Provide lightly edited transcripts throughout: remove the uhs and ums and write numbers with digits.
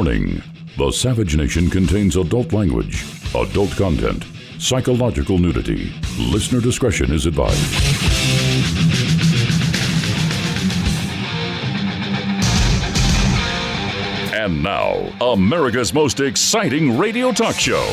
Warning: the Savage Nation contains adult language, adult content, psychological nudity. Listener discretion is advised. And now, America's most exciting radio talk show,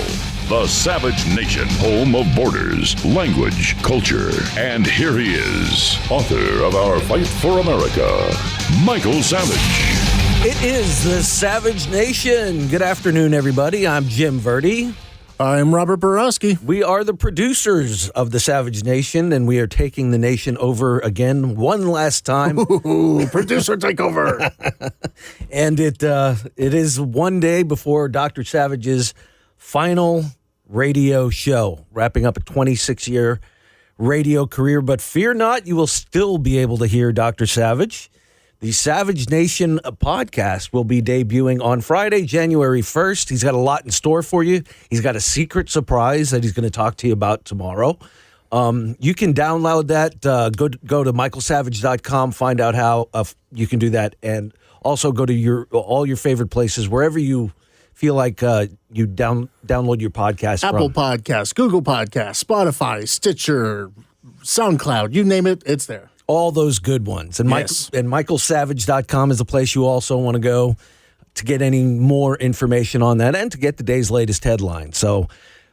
The Savage Nation, home of borders, language, culture. And here he is, author of Our Fight for America, Michael Savage. It is The Savage Nation. Good afternoon, everybody. I'm Jim Verdi. I'm Robert Barowski. We are the producers of The Savage Nation, and we are taking the nation over again one last time. Ooh, producer takeover. And it is one day before Dr. Savage's final radio show, wrapping up a 26-year radio career. But fear not, you will still be able to hear Dr. Savage. The Savage Nation podcast will be debuting on Friday, January 1st. He's got a lot in store for you. He's got a secret surprise that he's going to talk to you about tomorrow. You can download that. Go to michaelsavage.com, find out how you can do that, and also go to all your favorite places, wherever you feel like you download your podcast Apple from. Podcasts, Google Podcasts, Spotify, Stitcher, SoundCloud, you name it, it's there. All those good ones. And yes. michaelsavage.com is the place you also want to go to get any more information on that and to get the day's latest headlines. So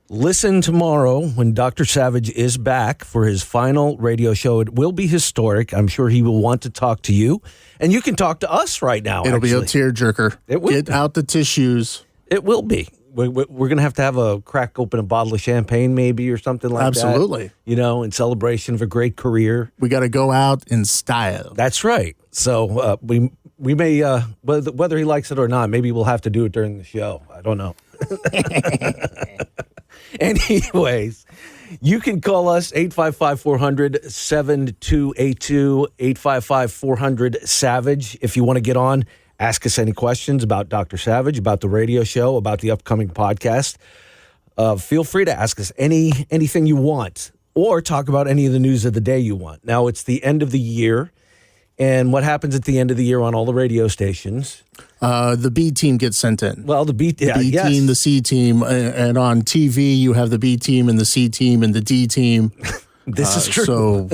listen tomorrow when Dr. Savage is back for his final radio show. It will be historic. I'm sure he will want to talk to you. And you can talk to us right now. It'll be a tearjerker. It will Get out the tissues. It will be. We're going to have a crack open a bottle of champagne maybe or something like Absolutely. that. Absolutely. In celebration of a great career. We got to go out in style. That's right. So we may, whether he likes it or not, maybe we'll have to do it during the show. I don't know. Anyways, you can call us 855-400-7282, 855-400-SAVAGE if you want to get on. Ask us any questions about Dr. Savage, about the radio show, about the upcoming podcast. Feel free to ask us anything you want or talk about any of the news of the day you want. Now, it's the end of the year, and what happens at the end of the year on all the radio stations? The B team gets sent in. Well, the B team, the C team, and on TV you have the B team and the C team and the D team. This is true. So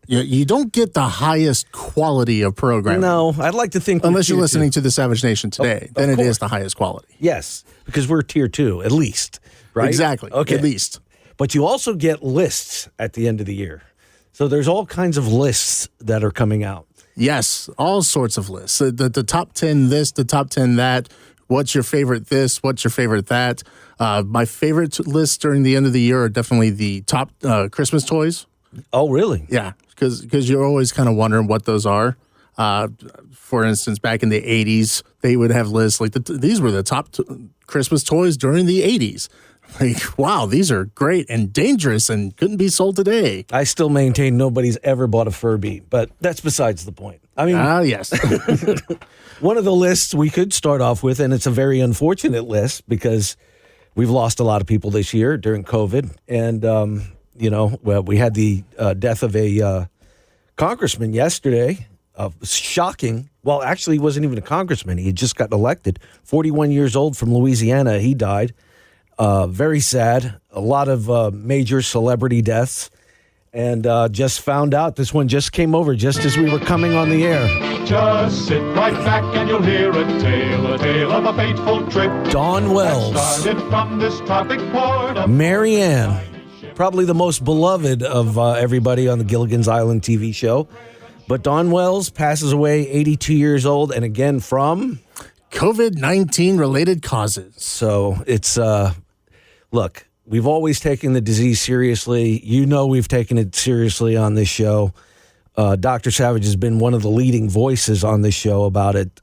you don't get the highest quality of programming. No, I'd like to think unless you're listening to the Savage Nation today, then it is the highest quality. Yes, because we're tier 2 at least, right? Exactly. Okay. At least. But you also get lists at the end of the year. So there's all kinds of lists that are coming out. Yes, all sorts of lists. The top 10 this, the top 10 that. What's your favorite this? What's your favorite that? My favorite lists during the end of the year are definitely the top Christmas toys. Oh, really? Yeah, because you're always kind of wondering what those are. For instance, back in the 80s, they would have lists like these were the top Christmas toys during the 80s. Like, wow, these are great and dangerous and couldn't be sold today. I still maintain nobody's ever bought a Furby, but that's besides the point. I mean, yes. One of the lists we could start off with, and it's a very unfortunate list because we've lost a lot of people this year during COVID. And, we had the death of a congressman yesterday. Shocking. Well, actually, he wasn't even a congressman. He had just gotten elected. 41 years old from Louisiana. He died. Very sad. A lot of major celebrity deaths. And just found out this one just came over just as we were coming on the air. Just sit right back and you'll hear a tale of a fateful trip. Dawn Wells. Started from this tropic port of Mary Ann, probably the most beloved of everybody on the Gilligan's Island TV show. But Dawn Wells passes away, 82 years old, and again from COVID-19 related causes. So it's, look, we've always taken the disease seriously. We've taken it seriously on this show. Dr. Savage has been one of the leading voices on this show about it.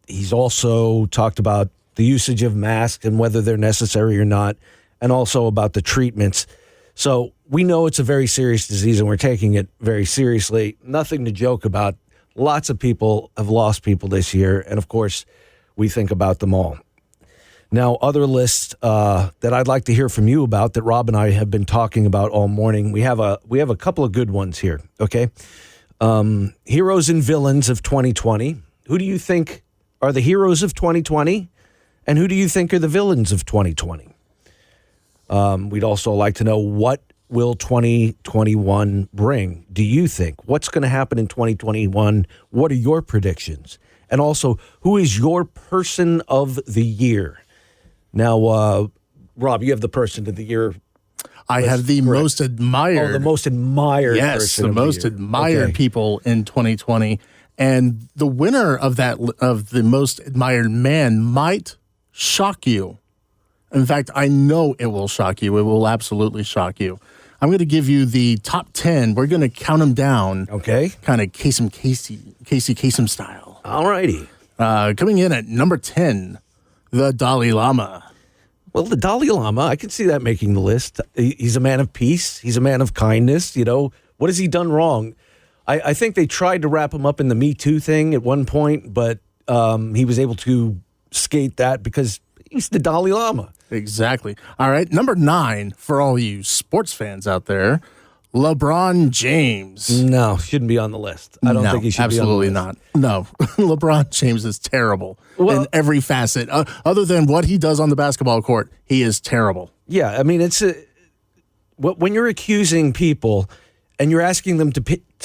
He's also talked about the usage of masks and whether they're necessary or not, and also about the treatments. So we know it's a very serious disease and we're taking it very seriously. Nothing to joke about. Lots of people have lost people this year, and of course, we think about them all. Now, other lists that I'd like to hear from you about that Rob and I have been talking about all morning. We have a couple of good ones here. Okay, heroes and villains of 2020. Who do you think are the heroes of 2020, and who do you think are the villains of 2020? We'd also like to know, what will 2021 bring? Do you think? What's going to happen in 2021? What are your predictions? And also, who is your person of the year? Now, Rob, you have the person of the year. I have the most admired. Oh, the most admired. Yes, person the of most the year. admired people in 2020, and the winner of the most admired man might shock you. In fact, I know it will shock you. It will absolutely shock you. I'm going to give you the top 10. We're going to count them down. Okay. Kind of Casey Kasem style. All righty. Coming in at number 10, the Dalai Lama. Well, the Dalai Lama, I can see that making the list. He's a man of peace. He's a man of kindness. You know, what has he done wrong? I think they tried to wrap him up in the Me Too thing at one point, but he was able to skate that because he's the Dalai Lama. Exactly. All right. Number 9, for all you sports fans out there, LeBron James. No, shouldn't be on the list. I don't think he should be on the list. Absolutely not. No. LeBron James is terrible in every facet. Other than what he does on the basketball court, he is terrible. Yeah, I mean, when you're accusing people and you're asking them to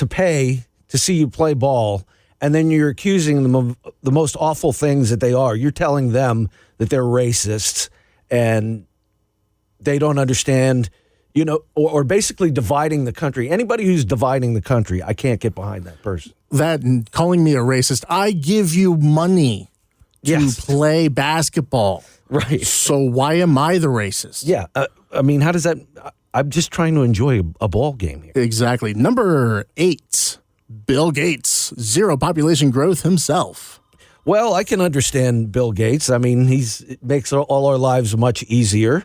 pay to see you play ball, and then you're accusing them of the most awful things that they are, you're telling them that they're racists and they don't understand, you know, or basically dividing the country. Anybody who's dividing the country, I can't get behind that person. That and calling me a racist. I give you money to play basketball. Right. So why am I the racist? Yeah. I mean, how does that... I'm just trying to enjoy a ball game here. Exactly. Number 8, Bill Gates. Zero population growth himself. Well, I can understand Bill Gates. I mean, it makes all our lives much easier.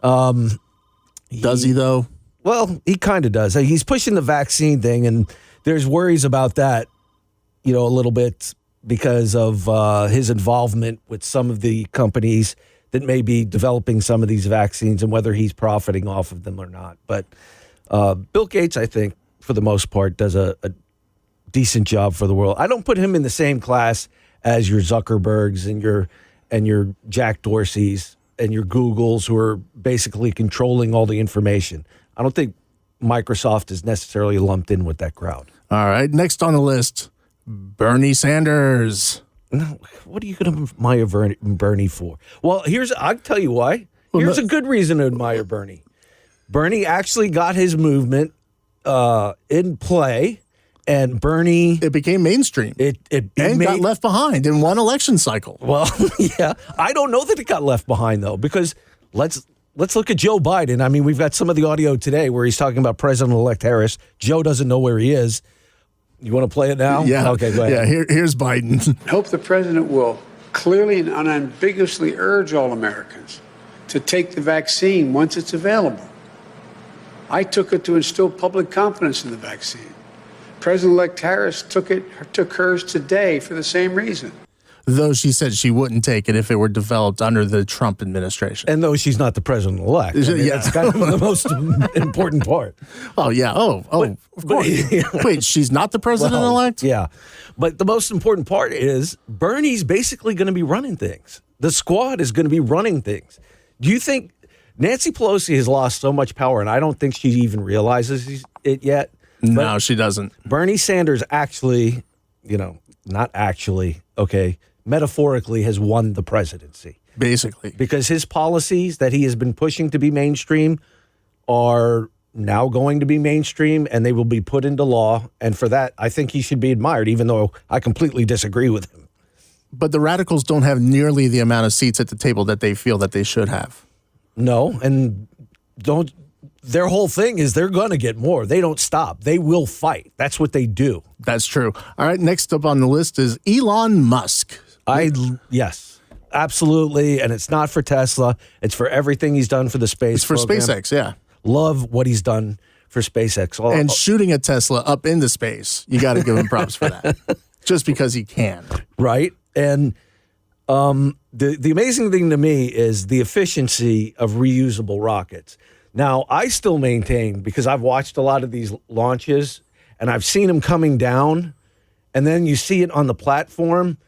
Does he, though? Well, he kind of does. He's pushing the vaccine thing, and there's worries about that, you know, a little bit because of his involvement with some of the companies that may be developing some of these vaccines and whether he's profiting off of them or not. But Bill Gates, I think, for the most part, does a decent job for the world. I don't put him in the same class as your Zuckerbergs and your Jack Dorseys and your Googles, who are basically controlling all the information. I don't think Microsoft is necessarily lumped in with that crowd. All right. Next on the list, Bernie Sanders. No, what are you going to admire Bernie for? Well, I'll tell you why. Here's a good reason to admire Bernie. Bernie actually got his movement in play, and Bernie... It became mainstream. It got left behind in one election cycle. Well, yeah. I don't know that it got left behind, though, because let's look at Joe Biden. I mean, we've got some of the audio today where he's talking about President-elect Harris. Joe doesn't know where he is. You want to play it now? Yeah. Okay, go ahead. Yeah, here's Biden. I hope the president will clearly and unambiguously urge all Americans to take the vaccine once it's available. I took it to instill public confidence in the vaccine. President-elect Harris took hers today for the same reason. Though she said she wouldn't take it if it were developed under the Trump administration. And though she's not the president-elect. I mean, that's kind of the most important part. Oh, yeah. Of course. Wait, she's not the president-elect? Well, yeah. But the most important part is Bernie's basically going to be running things. The squad is going to be running things. Do you think Nancy Pelosi has lost so much power, and I don't think she even realizes it yet? No, she doesn't. Bernie Sanders actually, not actually, okay, metaphorically has won the presidency. Basically. Because his policies that he has been pushing to be mainstream are now going to be mainstream, and they will be put into law. And for that, I think he should be admired, even though I completely disagree with him. But the radicals don't have nearly the amount of seats at the table that they feel that they should have. No, and their whole thing is they're going to get more. They don't stop. They will fight. That's what they do. That's true. All right, next up on the list is Elon Musk. Yes, absolutely. And it's not for Tesla. It's for everything he's done for the space It's for program. SpaceX, yeah. Love what he's done for SpaceX. And shooting a Tesla up into space. You got to give him props for that. Just because he can. Right. And the amazing thing to me is the efficiency of reusable rockets. Now, I still maintain, because I've watched a lot of these launches and I've seen them coming down, and then you see it on the platform,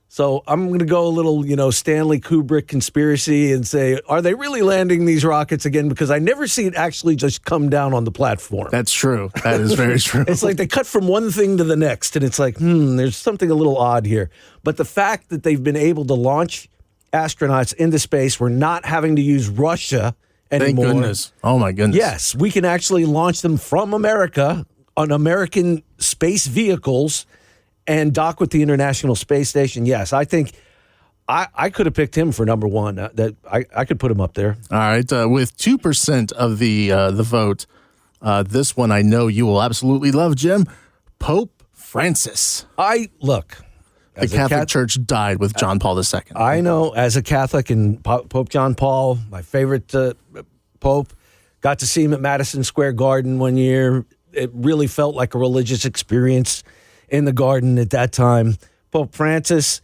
So I'm going to go a little, Stanley Kubrick conspiracy and say, are they really landing these rockets again? Because I never see it actually just come down on the platform. That's true. That is very true. It's like they cut from one thing to the next, and it's like, there's something a little odd here. But the fact that they've been able to launch astronauts into space, we're not having to use Russia anymore. Thank goodness. Oh, my goodness. Yes, we can actually launch them from America on American space vehicles and dock with the International Space Station. Yes, I think I could have picked him for number one. That I could put him up there. All right, with 2% of the vote, this one I know you will absolutely love, Jim. Pope Francis. The Catholic Church died with John Paul II. I know, as a Catholic, and Pope John Paul, my favorite Pope, got to see him at Madison Square Garden one year. It really felt like a religious experience in the garden at that time. Pope Francis,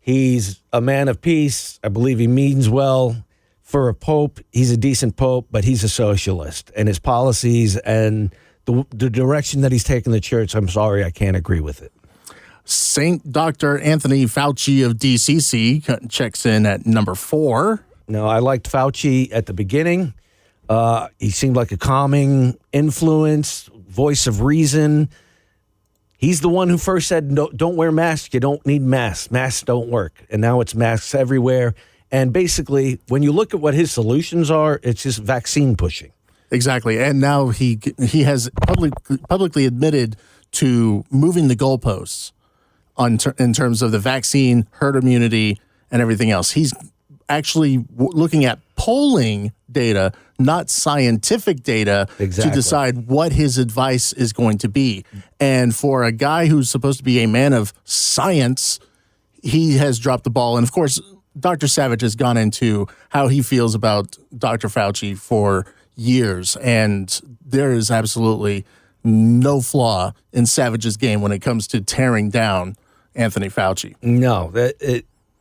he's a man of peace. I believe he means well. For a pope, he's a decent pope, but he's a socialist. And his policies and the direction that he's taken the church, I'm sorry, I can't agree with it. Saint Dr. Anthony Fauci of DCC checks in at number 4. No, I liked Fauci at the beginning. He seemed like a calming influence, voice of reason. He's the one who first said, no, don't wear masks. You don't need masks. Masks don't work. And now it's masks everywhere. And basically, when you look at what his solutions are, it's just vaccine pushing. Exactly. And now he has publicly admitted to moving the goalposts in terms of the vaccine, herd immunity, and everything else. He's actually looking at polling data, not scientific data, to decide what his advice is going to be. And for a guy who's supposed to be a man of science, he has dropped the ball. And of course, Dr. Savage has gone into how he feels about Dr. Fauci for years. And there is absolutely no flaw in Savage's game when it comes to tearing down Anthony Fauci. No,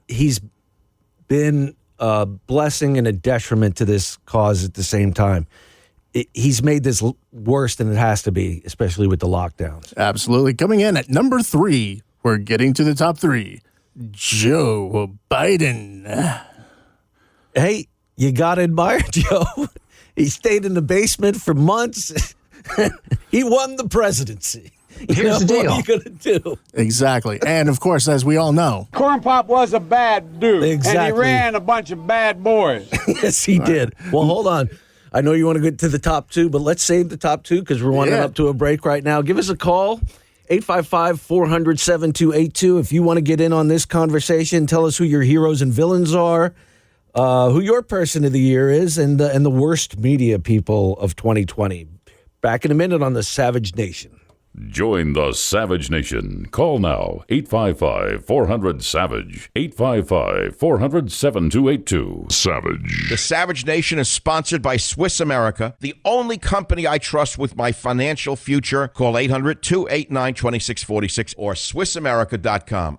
he's been a blessing and a detriment to this cause at the same time. He's made this worse than it has to be, especially with the lockdowns. Absolutely. Coming in at number 3, we're getting to the top 3. Joe Biden. Hey, you got to admire Joe. He stayed in the basement for months. He won the presidency. Here's the deal. What are you going to do? Exactly. And, of course, as we all know, Corn Pop was a bad dude. Exactly. And he ran a bunch of bad boys. Yes, he did. Well, hold on. I know you want to get to the top 2, but let's save the top 2 because we're running up to a break right now. Give us a call, 855-400-7282. If you want to get in on this conversation, tell us who your heroes and villains are, who your person of the year is, and the worst media people of 2020. Back in a minute on the Savage Nation. Join the Savage Nation. Call now, 855-400-SAVAGE, 855-400-7282. Savage. The Savage Nation is sponsored by Swiss America, the only company I trust with my financial future. Call 800-289-2646 or SwissAmerica.com.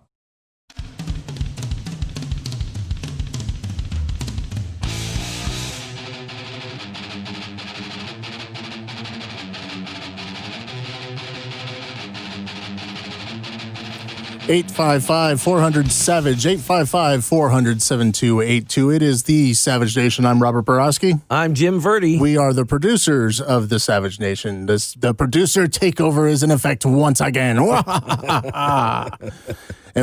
855-400-SAVAGE, 855-400-7282. It is the Savage Nation. I'm Robert Barowski. I'm Jim Verdi. We are the producers of the Savage Nation. The producer takeover is in effect once again. And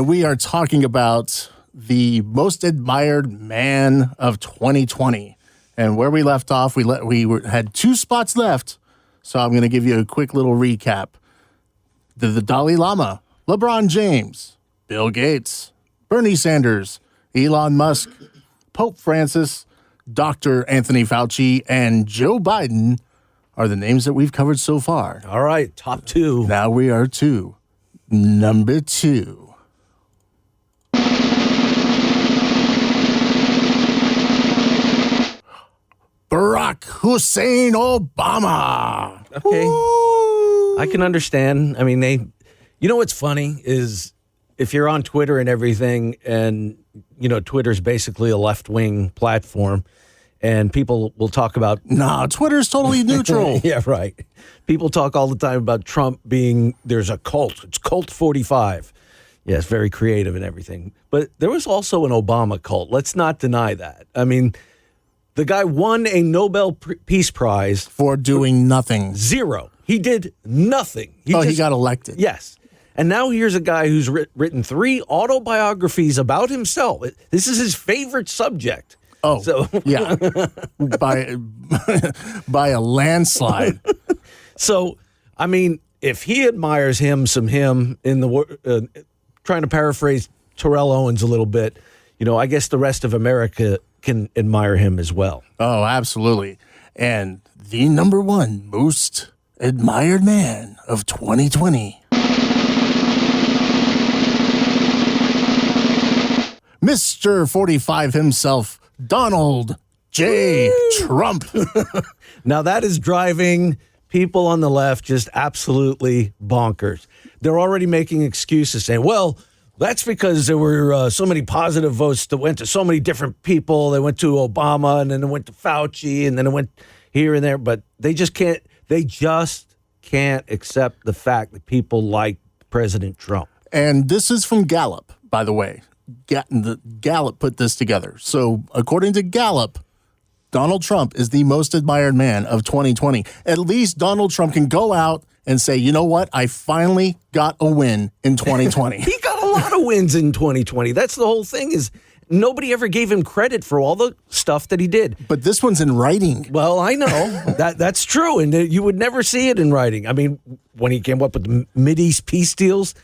we are talking about the most admired man of 2020. And where we left off, we had 2 spots left. So I'm going to give you a quick little recap. The Dalai Lama, LeBron James, Bill Gates, Bernie Sanders, Elon Musk, Pope Francis, Dr. Anthony Fauci, and Joe Biden are the names that we've covered so far. All right, top 2. Now we are to number 2. Barack Hussein Obama. Okay. Woo! I can understand. I mean, you know what's funny is if you're on Twitter and everything, and, Twitter's basically a left-wing platform, and people will talk about... Nah, Twitter's totally neutral. Yeah, right. People talk all the time about Trump being... There's a cult. It's Cult 45. Yes, very creative and everything. But there was also an Obama cult. Let's not deny that. I mean, the guy won a Nobel Peace Prize For doing nothing. zero. He did nothing. He got elected. Yes. And now here's a guy who's written 3 autobiographies about himself. This is his favorite subject. Oh, so yeah. by a landslide. So, I mean, if he admires him in the trying to paraphrase Terrell Owens a little bit, I guess the rest of America can admire him as well. Oh, absolutely. And the number 1 most admired man of 2020. Mr. 45 himself, Donald J. Trump. Now that is driving people on the left just absolutely bonkers. They're already making excuses saying, well, that's because there were so many positive votes that went to so many different people. They went to Obama, and then it went to Fauci, and then it went here and there. But they just can't accept the fact that people like President Trump. And this is from Gallup, by the way. Gallup put this together. So according to Gallup, Donald Trump is the most admired man of 2020. At least Donald Trump can go out and say, you know what? I finally got a win in 2020. He got a lot of wins in 2020. That's the whole thing is nobody ever gave him credit for all the stuff that he did. But this one's in writing. Well, I know. That's true. And you would never see it in writing. I mean, when he came up with the Mideast peace deals,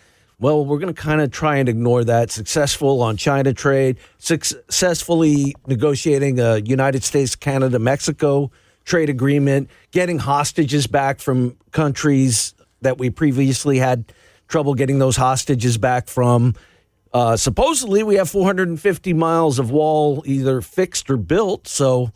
well, we're going to kind of try and ignore that. Successful on China trade, successfully negotiating a United States, Canada, Mexico trade agreement, getting hostages back from countries that we previously had trouble getting those hostages back from. Supposedly, we have 450 miles of wall either fixed or built. So,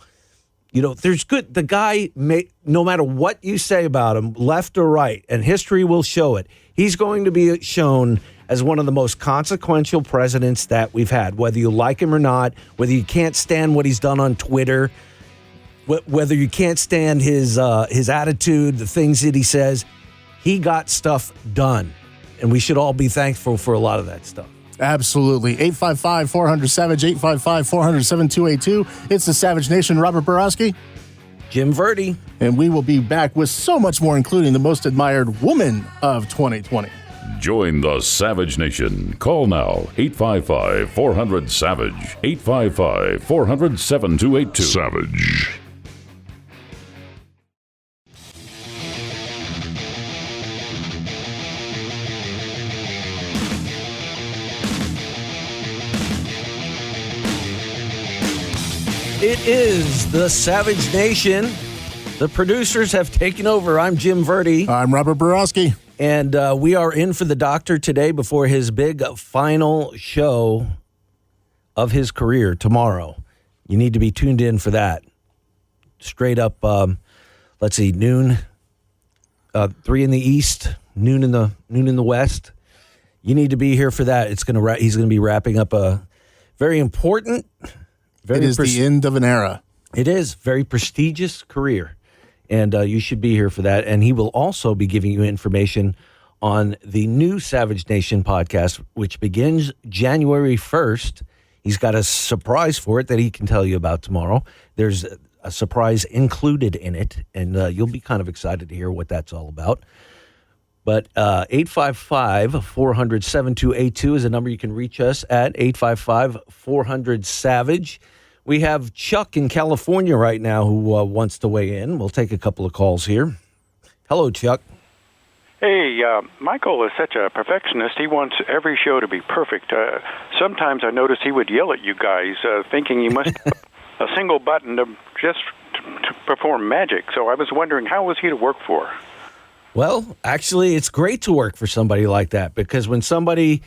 there's good. The guy, no matter what you say about him, left or right, and history will show it, he's going to be shown as one of the most consequential presidents that we've had, whether you like him or not, whether you can't stand what he's done on Twitter, whether you can't stand his attitude, the things that he says. He got stuff done, and we should all be thankful for a lot of that stuff. Absolutely. 855-400-SAVAGE, 855-400-7282. It's the Savage Nation. Robert Barowski. Jim Verdi. And we will be back with so much more, including the most admired woman of 2020. Join the Savage Nation. Call now, 855-400-SAVAGE, 855-400-7282. Savage. It is the Savage Nation. The producers have taken over. I'm Jim Verdi. I'm Robert Barowski. And we are in for the doctor today before his big final show of his career tomorrow. You need to be tuned in for that. Straight up, let's see, noon, 3 in the east, noon in the west. You need to be here for that. He's going to be wrapping up a very important. It is the end of an era. It is. Very prestigious career. And you should be here for that. And he will also be giving you information on the new Savage Nation podcast, which begins January 1st. He's got a surprise for it that he can tell you about tomorrow. There's a surprise included in it, and you'll be kind of excited to hear what that's all about. But 855-400-7282 is a number you can reach us at, 855-400-SAVAGE. We have Chuck in California right now who wants to weigh in. We'll take a couple of calls here. Hello, Chuck. Hey, Michael is such a perfectionist. He wants every show to be perfect. Sometimes I notice he would yell at you guys, thinking you must have a single button to perform magic. So I was wondering, how was he to work for? Well, actually, it's great to work for somebody like that, because when somebody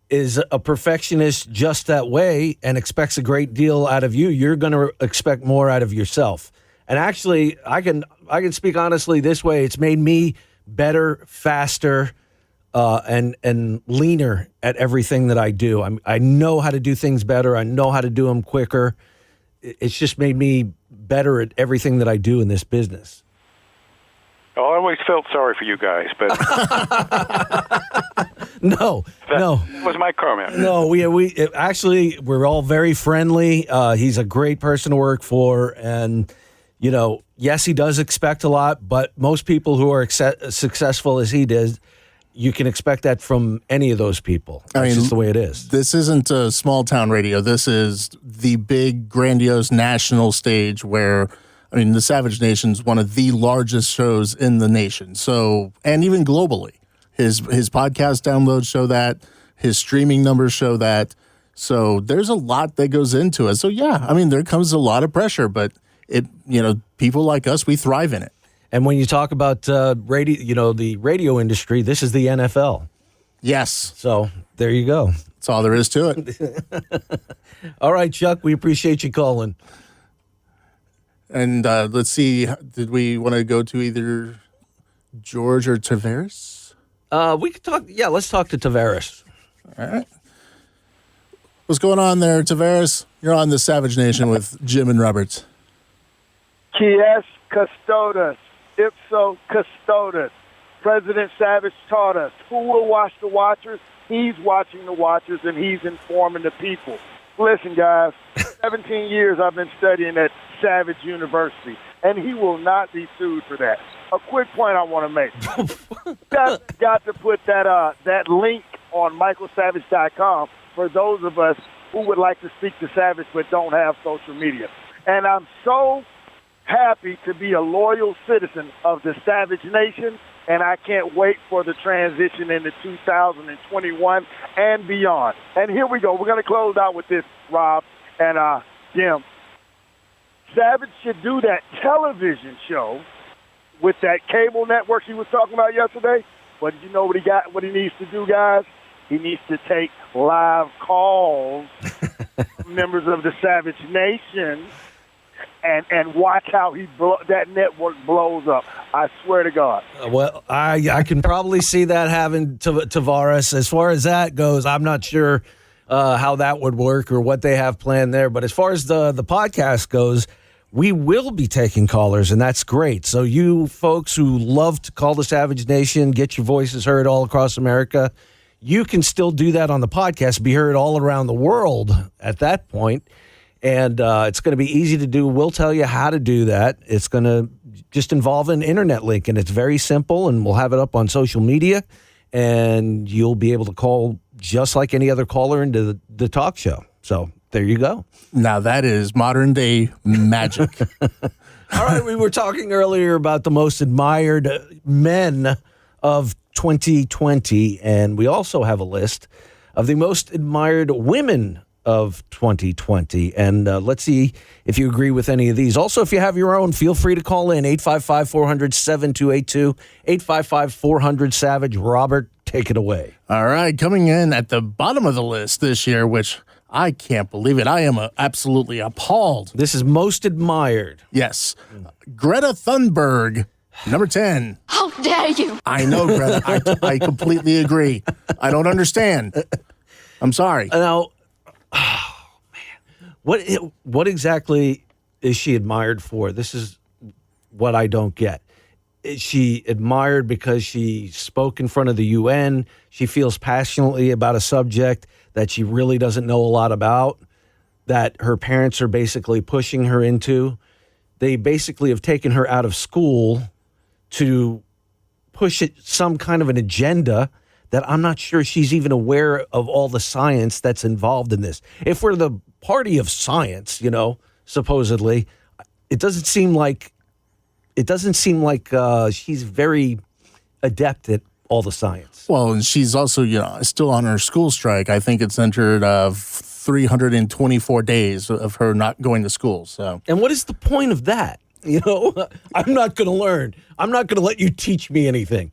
is a perfectionist just that way and expects a great deal out of you, you're going to expect more out of yourself. And actually, I can speak honestly this way. It's made me better, faster, and leaner at everything that I do. I know how to do things better. I know how to do them quicker. It's just made me better at everything that I do in this business. I always felt sorry for you guys, but No. that was my comment. No, we're all very friendly. He's a great person to work for, and yes, he does expect a lot, but most people who are successful as he did, you can expect that from any of those people. That's just the way it is. This isn't a small town radio. This is the big, grandiose national stage where, the Savage Nation's one of the largest shows in the nation. So, and even globally, his podcast downloads show that, his streaming numbers show that. So there's a lot that goes into it. So yeah, there comes a lot of pressure, but people like us, we thrive in it. And when you talk about radio, the radio industry, this is the NFL. Yes. So there you go. That's all there is to it. All right, Chuck, we appreciate you calling. And let's see, did we want to go to either George or Tavares? We could talk. Yeah, let's talk to Tavares. All right. What's going on there, Tavares? You're on the Savage Nation with Jim and Robert. Quies custodes, ipso custodes. President Savage taught us, who will watch the watchers? He's watching the watchers, and he's informing the people. Listen, guys, 17 years I've been studying at Savage University, and he will not be sued for that. A quick point I want to make. got to put that link on michaelsavage.com for those of us who would like to speak to Savage but don't have social media. And I'm so happy to be a loyal citizen of the Savage Nation, and I can't wait for the transition into 2021 and beyond. And here we go. We're going to close out with this, Rob and Jim. Savage should do that television show with that cable network he was talking about yesterday. But you know what he needs to do, guys? He needs to take live calls from members of the Savage Nation and watch how that network blows up. I swear to God. Well, I can probably see that having Tavares. As far as that goes, I'm not sure how that would work or what they have planned there. But as far as the podcast goes, we will be taking callers, and that's great. So you folks who love to call the Savage Nation, get your voices heard all across America, you can still do that on the podcast, be heard all around the world at that point. And it's going to be easy to do. We'll tell you how to do that. It's going to just involve an internet link, and it's very simple, and we'll have it up on social media, and you'll be able to call just like any other caller into the talk show. So there you go. Now that is modern day magic. All right, we were talking earlier about the most admired men of 2020, and we also have a list of the most admired women of 2020. And let's see if you agree with any of these. Also, if you have your own, feel free to call in 855-400-7282, 855-400-SAVAGE. Robert, take it away. All right, coming in at the bottom of the list this year, which I can't believe it. I am absolutely appalled. This is most admired. Yes. Greta Thunberg, number 10. How dare you? I know, Greta. I completely agree. I don't understand. I'm sorry. Now, oh, man. What exactly is she admired for? This is what I don't get. Is she admired because she spoke in front of the UN? She feels passionately about a subject that she really doesn't know a lot about, that her parents are basically pushing her into. They basically have taken her out of school to push some kind of an agenda that I'm not sure she's even aware of all the science that's involved in this. If we're the party of science, supposedly, it doesn't seem like she's very adept at all the science. Well, and she's also, still on her school strike. I think it's entered 324 days of her not going to school. So, and what is the point of that? I'm not going to learn. I'm not going to let you teach me anything.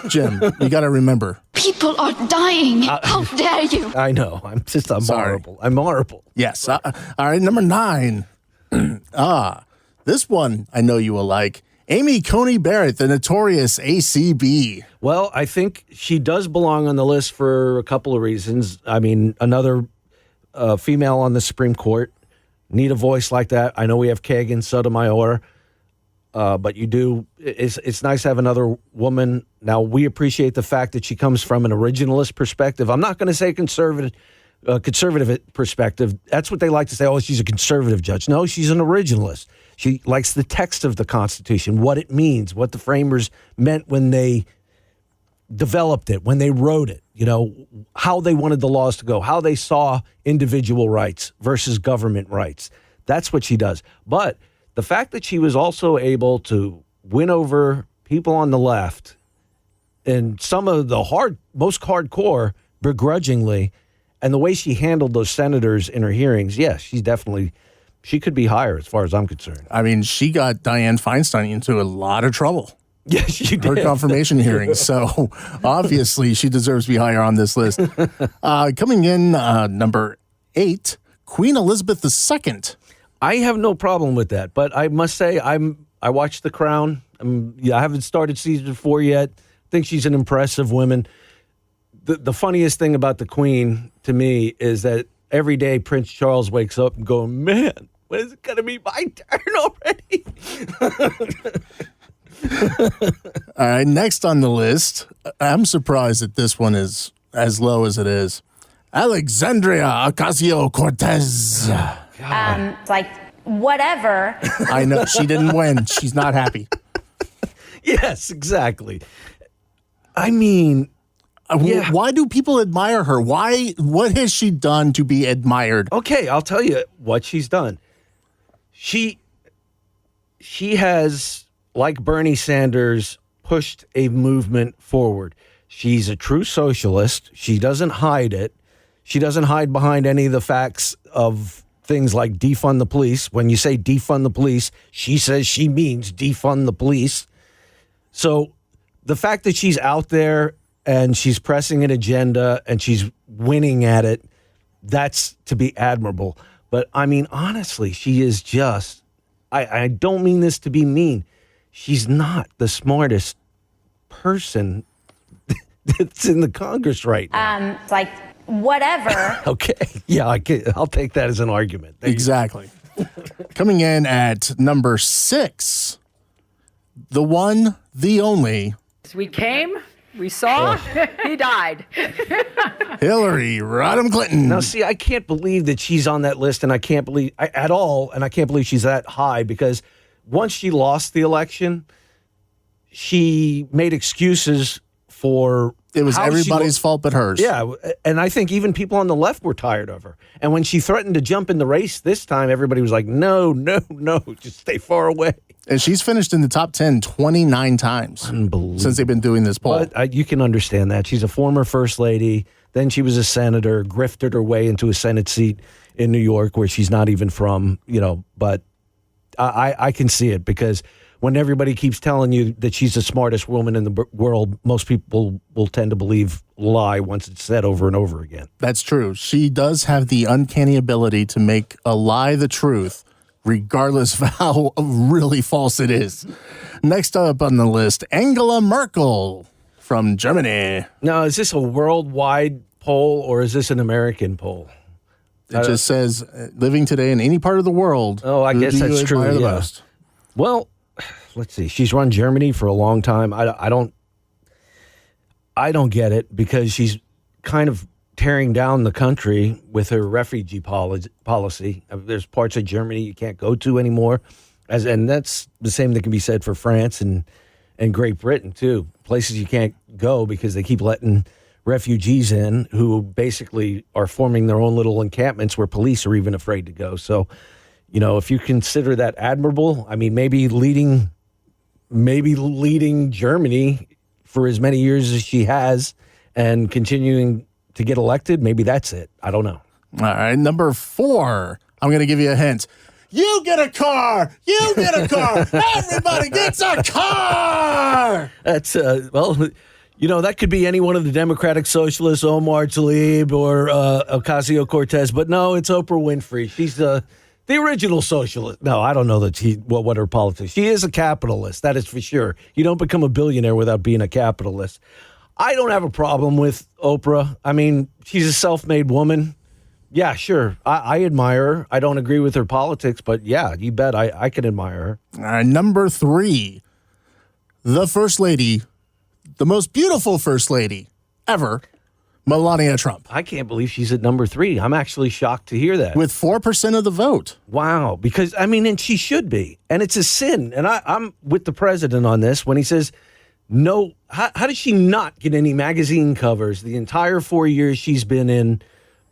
Jim, you got to remember. People are dying. How dare you? I know. I'm horrible. I'm horrible. Yes. All right, number 9. This one I know you will like. Amy Coney Barrett, the notorious ACB. Well, I think she does belong on the list for a couple of reasons. I mean, another female on the Supreme Court. Need a voice like that. I know we have Kagan, Sotomayor. but you do. It's nice to have another woman. Now, we appreciate the fact that she comes from an originalist perspective. I'm not going to say conservative perspective. That's what they like to say. Oh, she's a conservative judge. No, she's an originalist. She likes the text of the Constitution, what it means, what the framers meant when they developed it, when they wrote it, how they wanted the laws to go, how they saw individual rights versus government rights. That's what she does. But the fact that she was also able to win over people on the left and some of the most hardcore begrudgingly, and the way she handled those senators in her hearings, yes, she could be higher as far as I'm concerned. I mean, she got Dianne Feinstein into a lot of trouble. Yes, she did. Her confirmation hearings. So obviously she deserves to be higher on this list. Coming in number 8, Queen Elizabeth II. I have no problem with that, but I must say I watched The Crown. I haven't started season 4 yet. I think she's an impressive woman. The funniest thing about the Queen to me is that every day Prince Charles wakes up and goes, man, when is it going to be my turn already? All right, next on the list, I'm surprised that this one is as low as it is. Alexandria Ocasio-Cortez. It's like, whatever. I know, she didn't win. She's not happy. Yes, exactly. I mean, yeah. Why do people admire her? What has she done to be admired? Okay, I'll tell you what she's done. She has, like Bernie Sanders, pushed a movement forward. She's a true socialist. She doesn't hide it. She doesn't hide behind any of the facts of things like defund the police. When you say defund the police, she says she means defund the police. So the fact that she's out there and she's pressing an agenda and she's winning at it, that's to be admirable. But I mean, honestly, she is just, I don't mean this to be mean. She's not the smartest person that's in the Congress right now. It's like, whatever. Okay. Yeah, I'll take that as an argument. Exactly. Coming in at number 6, the one, the only. We came, we saw, he died. Hillary Rodham Clinton. Now, see, I can't believe that she's on that list, and I can't believe she's that high, because once she lost the election, she made excuses for it was everybody's fault but hers. Yeah, and I think even people on the left were tired of her. And when she threatened to jump in the race this time, everybody was like, no, just stay far away. And she's finished in the top 10 29 times since they've been doing this poll. But you can understand that. She's a former first lady. Then she was a senator, grifted her way into a Senate seat in New York where she's not even from, But I can see it, because when everybody keeps telling you that she's the smartest woman in the world, most people will tend to believe lie once it's said over and over again. That's true. She does have the uncanny ability to make a lie the truth, regardless of how really false it is. Next up on the list, Angela Merkel from Germany. Now, is this a worldwide poll or is this an American poll? It just says, living today in any part of the world. Oh, I guess that's true. The yeah. most? Well, let's see. She's run Germany for a long time. I don't get it, because she's kind of tearing down the country with her refugee policy. There's parts of Germany you can't go to anymore, and that's the same that can be said for France and Great Britain too. Places you can't go because they keep letting refugees in who basically are forming their own little encampments where police are even afraid to go. So, if you consider that admirable, I mean, maybe leading Germany for as many years as she has and continuing to get elected, maybe that's it. I don't know. All right, number 4. I'm going to give you a hint. You get a car! You get a car! Everybody gets a car! That's, that could be any one of the Democratic Socialists, Omar Tlaib or Ocasio-Cortez, but no, it's Oprah Winfrey. She's the original socialist. No, I don't know that what her politics. She is a capitalist, that is for sure. You don't become a billionaire without being a capitalist. I don't have a problem with Oprah. I mean, she's a self-made woman, Yeah, sure. I admire her. I don't agree with her politics, but yeah, you bet I can admire her. All right, number 3, the First Lady, the most beautiful First Lady ever, Melania Trump. I can't believe she's at number 3. I'm actually shocked to hear that. With 4% of the vote. Wow. Because, I mean, and she should be. And it's a sin. And I'm with the president on this when he says, no, how does she not get any magazine covers the entire 4 years she's been in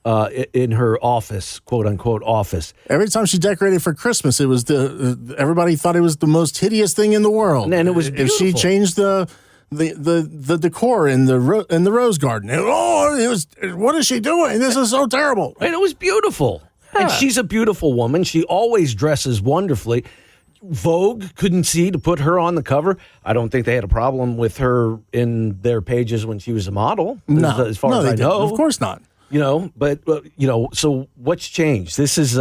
her office, quote unquote office? Every time she decorated for Christmas, it was everybody thought it was the most hideous thing in the world. And it was beautiful. If she changed the decor in the rose garden, what is she doing? This is so terrible. And it was beautiful. Yeah. And she's a beautiful woman. She always dresses wonderfully. Vogue couldn't see to put her on the cover. I don't think they had a problem with her in their pages when she was a model. No, as far as I know, of course not. But so what's changed? This is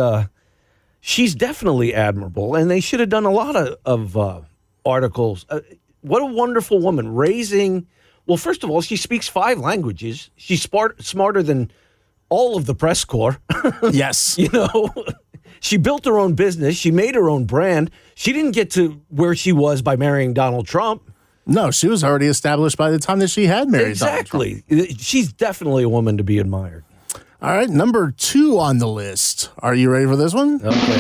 she's definitely admirable, and they should have done a lot of articles. What a wonderful woman raising. Well, first of all, she speaks 5 languages. She's smarter than all of the press corps. Yes. She built her own business. She made her own brand. She didn't get to where she was by marrying Donald Trump. No, she was already established by the time that she had married Donald Trump. Exactly. She's definitely a woman to be admired. All right, number 2 on the list. Are you ready for this one? Okay.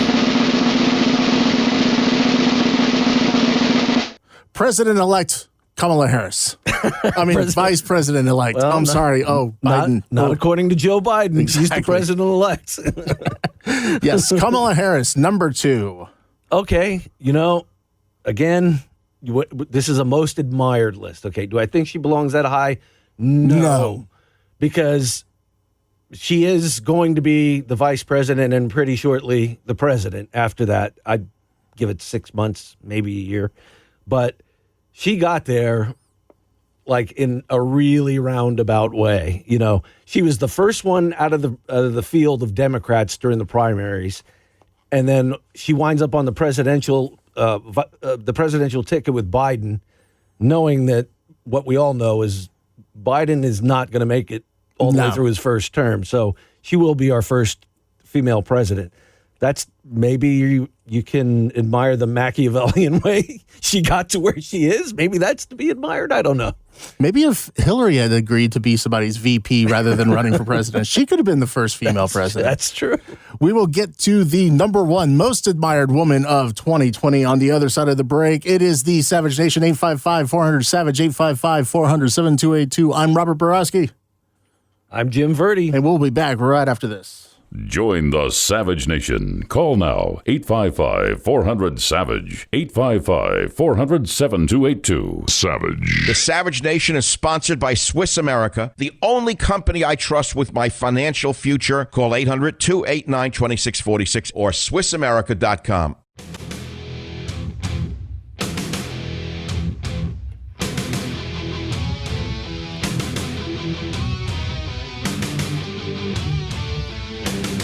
President-elect Kamala Harris. I mean, Vice President-elect. Well, I'm sorry. Oh, Biden. Not according to Joe Biden. Exactly. He's the president-elect. Yes, Kamala Harris, number 2. Okay, again, this is a most admired list. Okay, do I think she belongs that high? No. Because she is going to be the vice president and pretty shortly the president. After that, I'd give it 6 months, maybe a year. But she got there like in a really roundabout way. She was the first one out of the field of Democrats during the primaries. And then she winds up on the presidential ticket with Biden, knowing that what we all know is Biden is not going to make it all the way through his first term. So she will be our first female president. That's maybe you can admire the Machiavellian way she got to where she is. Maybe that's to be admired. I don't know. Maybe if Hillary had agreed to be somebody's VP rather than running for president, she could have been the first female president. That's true. We will get to the number 1 most admired woman of 2020 on the other side of the break. It is the Savage Nation, 855-400-SAVAGE, 855-400-7282. I'm Robert Barowski. I'm Jim Verdi. And we'll be back right after this. Join the Savage Nation. Call now, 855-400-SAVAGE, 855-400-7282. Savage. The Savage Nation is sponsored by Swiss America, the only company I trust with my financial future. Call 800-289-2646 or SwissAmerica.com.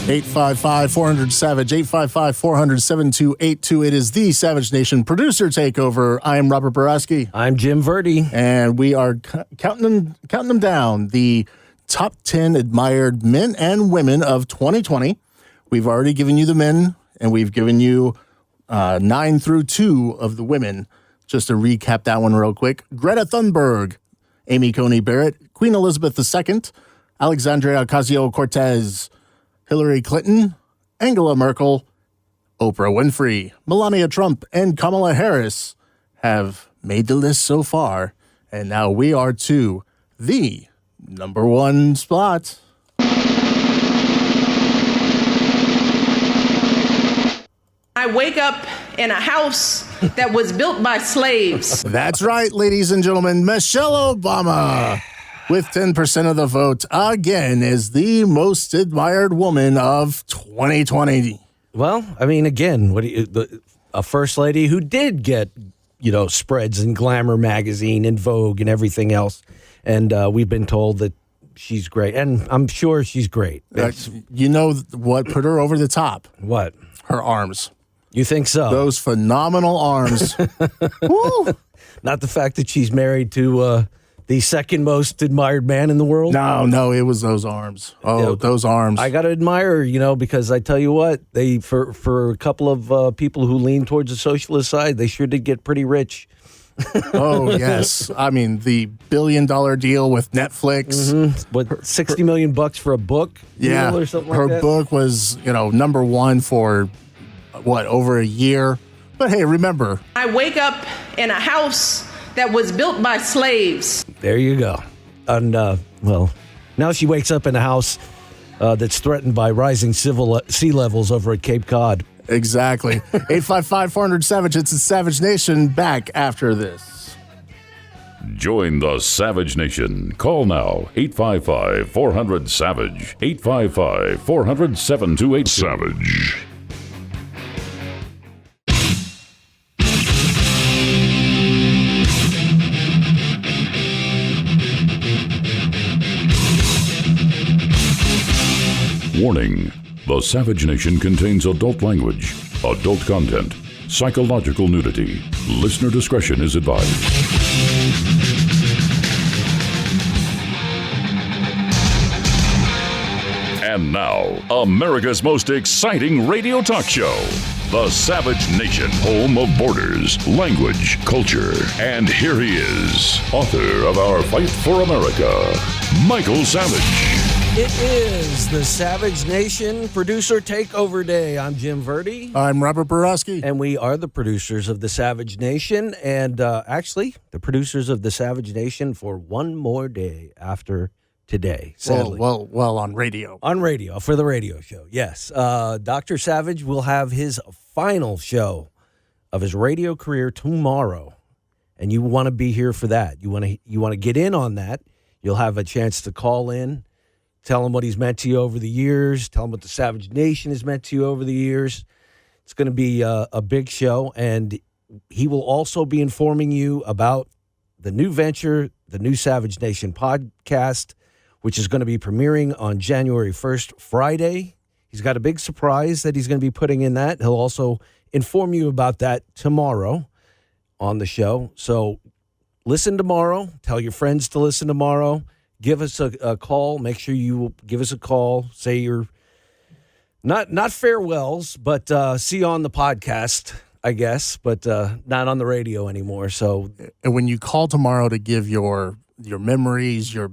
855-400-SAVAGE, 855-400-7282. It is the Savage Nation Producer Takeover. I am Robert Barowski. I'm Jim Verdi. And we are counting them down, the top 10 admired men and women of 2020. We've already given you the men, and we've given you 9 through 2 of the women. Just to recap that one real quick. Greta Thunberg, Amy Coney Barrett, Queen Elizabeth II, Alexandria Ocasio-Cortez, Hillary Clinton, Angela Merkel, Oprah Winfrey, Melania Trump, and Kamala Harris have made the list so far. And now we are to the number 1 spot. I wake up in a house that was built by slaves. That's right, ladies and gentlemen. Michelle Obama, with 10% of the vote, again, is the most admired woman of 2020. Well, I mean, again, a first lady who did get, spreads in Glamour magazine and Vogue and everything else. And we've been told that she's great. And I'm sure she's great. You know what put her over the top? What? Her arms. You think so? Those phenomenal arms. Woo! Not the fact that she's married to The second most admired man in the world? No, it was those arms. Oh, those arms. I got to admire, because I tell you what, they for a couple of people who lean towards the socialist side, they sure did get pretty rich. Oh, yes. I mean, the $1 billion deal with Netflix. What, $60 million for a book? Yeah. Or something like her that? book was, number one for, over a year. But hey, remember. I wake up in a house that was built by slaves. There you go. And, now she wakes up in a house that's threatened by rising sea levels over at Cape Cod. Exactly. 855-400-SAVAGE. It's the Savage Nation. Back after this. Join the Savage Nation. Call now. 855-400-SAVAGE. 855-400-7282. Savage. Warning. The Savage Nation contains adult language, adult content, psychological nudity. Listener discretion is advised. And now, America's most exciting radio talk show. The Savage Nation, home of borders, language, culture. And here he is, author of Our Fight for America, Michael Savage. It is the Savage Nation Producer Takeover Day. I'm Jim Verdi. I'm Robert Barowski. And we are the producers of the Savage Nation. And actually, the producers of the Savage Nation for one more day after today, sadly. Well, on radio. On radio, for the radio show, yes. Dr. Savage will have his final show of his radio career tomorrow. And you want to be here for that. You want to get in on that. You'll have a chance to call in. Tell him what he's meant to you over the years. Tell him what the Savage Nation has meant to you over the years. It's going to be a big show, and he will also be informing you about the new venture, the new Savage Nation podcast, which is going to be premiering on January 1st, Friday. He's got a big surprise that he's going to be putting in that. He'll also inform you about that tomorrow on the show. So listen tomorrow. Tell your friends to listen tomorrow. Give us a call. Make sure you give us a call. Say you're not farewells, but see you on the podcast, I guess, but not on the radio anymore. So, and when you call tomorrow to give your memories, your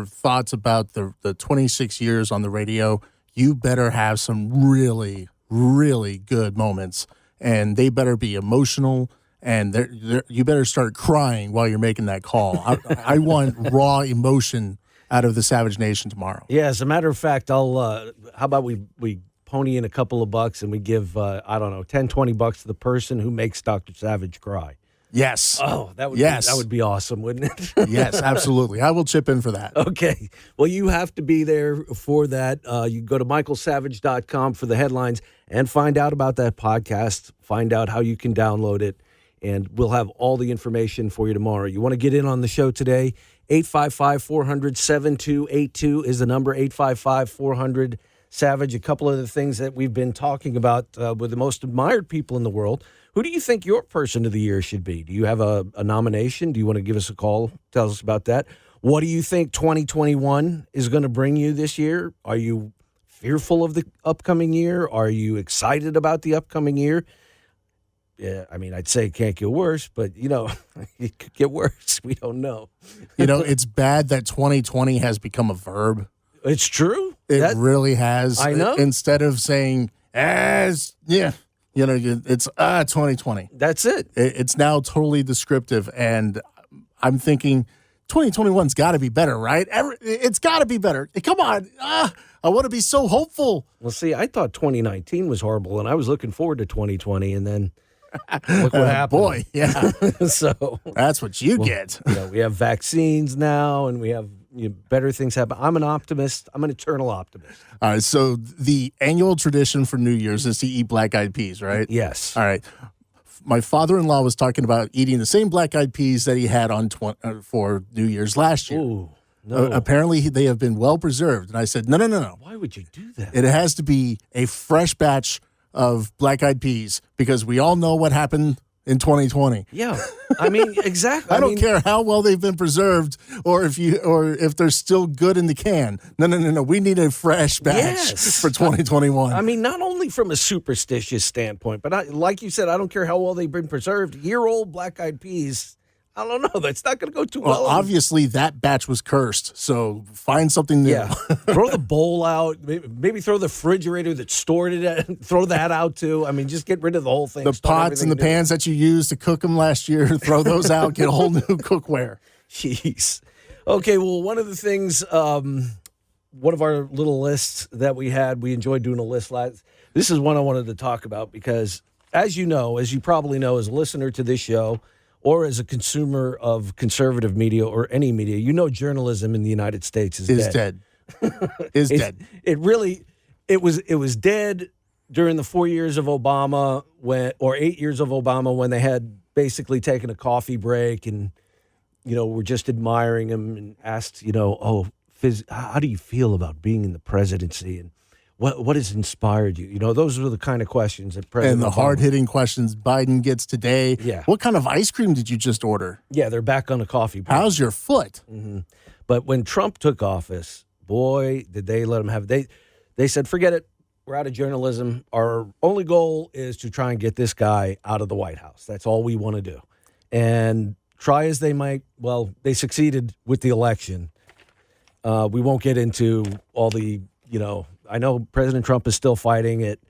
thoughts about the 26 years on the radio, you better have some really, really good moments, and they better be emotional. And you better start crying while you're making that call. I want raw emotion out of the Savage Nation tomorrow. Yeah, as a matter of fact, I'll. How about we pony in a couple of bucks and we give $10, $20 to the person who makes Dr. Savage cry. Yes. Oh, that would be awesome, wouldn't it? Yes, absolutely. I will chip in for that. Okay. Well, you have to be there for that. You go to michaelsavage.com for the headlines and find out about that podcast. Find out how you can download it. And we'll have all the information for you tomorrow. You want to get in on the show today? 855-400-7282 is the number, 855-400-SAVAGE. A couple of the things that we've been talking about with the most admired people in the world. Who do you think your person of the year should be? Do you have a nomination? Do you want to give us a call? Tell us about that. What do you think 2021 is going to bring you this year? Are you fearful of the upcoming year? Are you excited about the upcoming year? Yeah, I mean, I'd say it can't get worse, but, it could get worse. We don't know. It's bad that 2020 has become a verb. It's true. It really has. I know. Instead of saying, it's 2020. That's it. It's now totally descriptive, and I'm thinking 2021's got to be better, right? It's got to be better. Come on. I want to be so hopeful. Well, see, I thought 2019 was horrible, and I was looking forward to 2020, and then look what happened. Boy, yeah. So that's what you get. We have vaccines now, and we have better things happen. I'm an optimist. I'm an eternal optimist. All right. So the annual tradition for New Year's is to eat black-eyed peas, right? Yes. All right. My father-in-law was talking about eating the same black-eyed peas that he had on for New Year's last year. Ooh, no. Apparently, they have been well preserved. And I said, no. Why would you do that? It has to be a fresh batch of black-eyed peas because we all know what happened in 2020. Yeah, I mean, exactly. I don't care how well they've been preserved, or if they're still good in the can. No. We need a fresh batch for 2021. I mean, not only from a superstitious standpoint, but like you said, I don't care how well they've been preserved. Year-old black-eyed peas. I don't know. That's not going to go too well. Well, obviously that batch was cursed, so find something new. Yeah, throw the bowl out. Maybe throw the refrigerator that stored it. Throw that out too. I mean, just get rid of the whole thing. The pots and the pans that you used to cook them last year, throw those out. Get a whole new cookware. Jeez. Okay. Well, one of the things, one of our little lists that we had, we enjoyed doing a list last. This is one I wanted to talk about because, as you know, as you probably know, as a listener to this show, or as a consumer of conservative media or any media, you know journalism in the United States is dead. Is dead. It was dead during the 4 years of Obama or 8 years of Obama when they had basically taken a coffee break and, were just admiring him and asked, how do you feel about being in the presidency and what has inspired you? Those are the kind of questions that President And the hard-hitting questions Biden gets today. Yeah. What kind of ice cream did you just order? Yeah, they're back on a coffee break. How's your foot? Mm-hmm. But when Trump took office, boy, did they let him have they said, forget it. We're out of journalism. Our only goal is to try and get this guy out of the White House. That's all we want to do. And try as they might, well, they succeeded with the election. We won't get into all the, I know President Trump is still fighting it.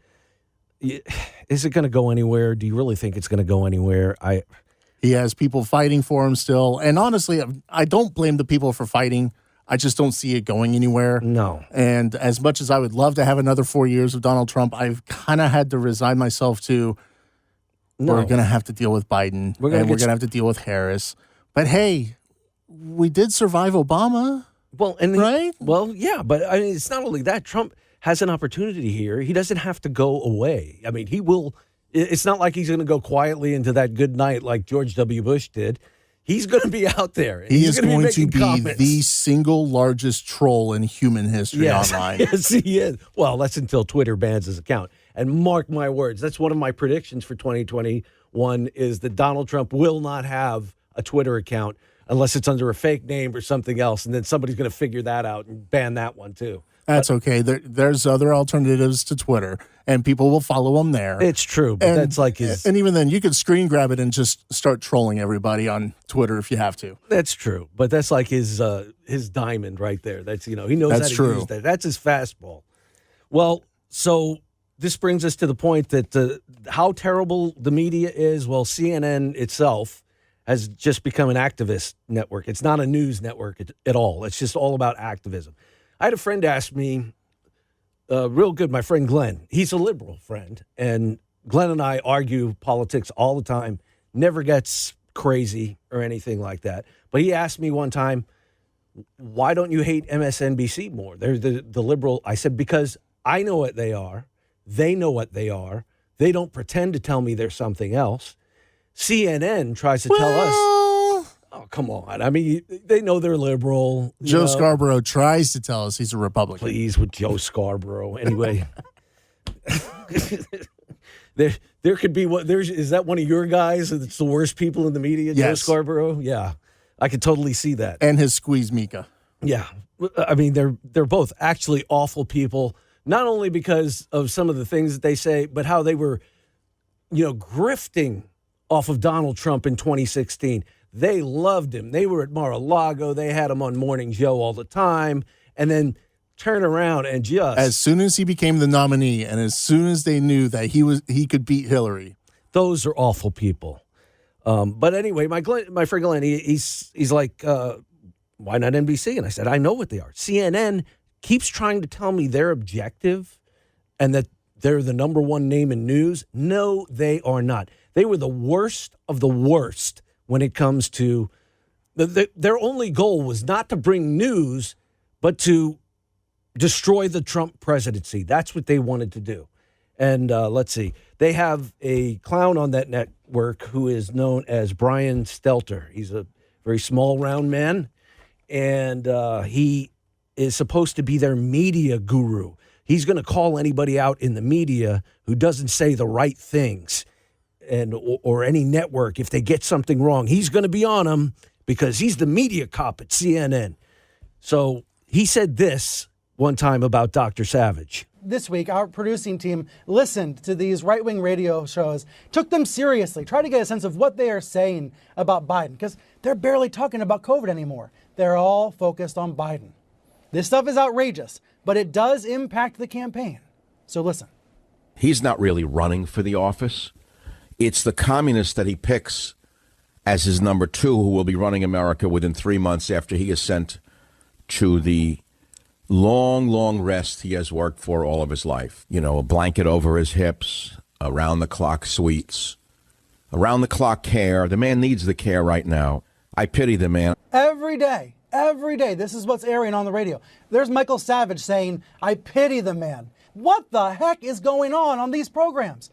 Is it going to go anywhere? Do you really think it's going to go anywhere? He has people fighting for him still. And honestly, I don't blame the people for fighting. I just don't see it going anywhere. No. And as much as I would love to have another 4 years of Donald Trump, I've kind of had to resign myself to we're going to have to deal with Biden and we're going to have to deal with Harris. But hey, we did survive Obama. Well, right? Well, yeah, but I mean, it's not only that. Trump has an opportunity here. He doesn't have to go away. I mean, he will. It's not like he's going to go quietly into that good night like George W. Bush did. He's going to be out there. He is going to be comments. The single largest troll in human history online. Yes, he is. Well, that's until Twitter bans his account. And mark my words, that's one of my predictions for 2021 is that Donald Trump will not have a Twitter account unless it's under a fake name or something else. And then somebody's going to figure that out and ban that one too. That's okay. There's other alternatives to Twitter, and people will follow him there. It's true, but that's like his... And even then, you could screen grab it and just start trolling everybody on Twitter if you have to. That's true, but that's like his diamond right there. That's, he knows that's how to true. use that. That's his fastball. Well, so this brings us to the point that how terrible the media is. Well, CNN itself has just become an activist network. It's not a news network at all. It's just all about activism. I had a friend ask me, real good, my friend Glenn. He's a liberal friend, and Glenn and I argue politics all the time, never gets crazy or anything like that. But he asked me one time, why don't you hate MSNBC more? They're the liberal. I said, because I know what they are. They know what they are. They don't pretend to tell me they're something else. CNN tries to tell us. Oh, come on. I mean, they know they're liberal. Joe Scarborough tries to tell us he's a Republican. Please, with Joe Scarborough. Anyway, there could be is that one of your guys that's the worst people in the media, yes. Joe Scarborough? Yeah, I could totally see that. And his squeeze Mika. Yeah. I mean, they're both actually awful people, not only because of some of the things that they say, but how they were, grifting off of Donald Trump in 2016. They loved him. They were at Mar-a-Lago. They had him on Morning Joe all the time. And then turn around and just... As soon as he became the nominee and as soon as they knew that he could beat Hillary. Those are awful people. But anyway, my friend Glenn, he's like, why not NBC? And I said, I know what they are. CNN keeps trying to tell me they're objective and that they're the number one name in news. No, they are not. They were the worst of the worst when it comes to their only goal was not to bring news, but to destroy the Trump presidency. That's what they wanted to do. And let's see. They have a clown on that network who is known as Brian Stelter. He's a very small, round man, and he is supposed to be their media guru. He's going to call anybody out in the media who doesn't say the right things. or any network, if they get something wrong, he's going to be on them because he's the media cop at CNN. So he said this one time about Dr. Savage. This week, our producing team listened to these right-wing radio shows, took them seriously, tried to get a sense of what they are saying about Biden, because they're barely talking about COVID anymore. They're all focused on Biden. This stuff is outrageous, but it does impact the campaign. So listen. He's not really running for the office. It's the communist that he picks as his number two, who will be running America within 3 months after he is sent to the long rest he has worked for all of his life. You know, a blanket over his hips, around-the-clock sweets, around-the-clock care. The man needs the care right now. I pity the man. Every day, this is what's airing on the radio. There's Michael Savage saying, I pity the man. What the heck is going on these programs?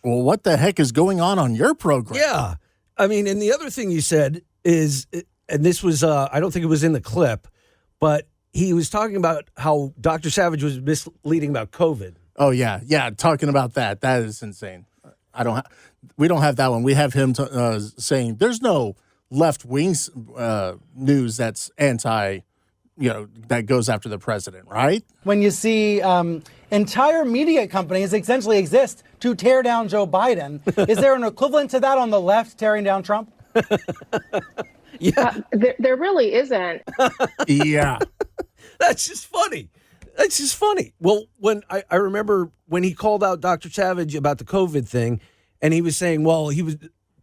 Well, what the heck is going on your program? Yeah. I mean, and the other thing you said is, and this was, I don't think it was in the clip, but he was talking about how Dr. Savage was misleading about COVID. Oh, yeah. Yeah, talking about that. That is insane. We don't have that one. We have him saying there's no left-wing news that's that goes after the president, right? When you see entire media companies essentially exist to tear down Joe Biden, is there an equivalent to that on the left tearing down Trump? Yeah. There really isn't. Yeah. That's just funny. Well, when I remember when he called out Dr. Savage about the COVID thing, and he was saying, well, he was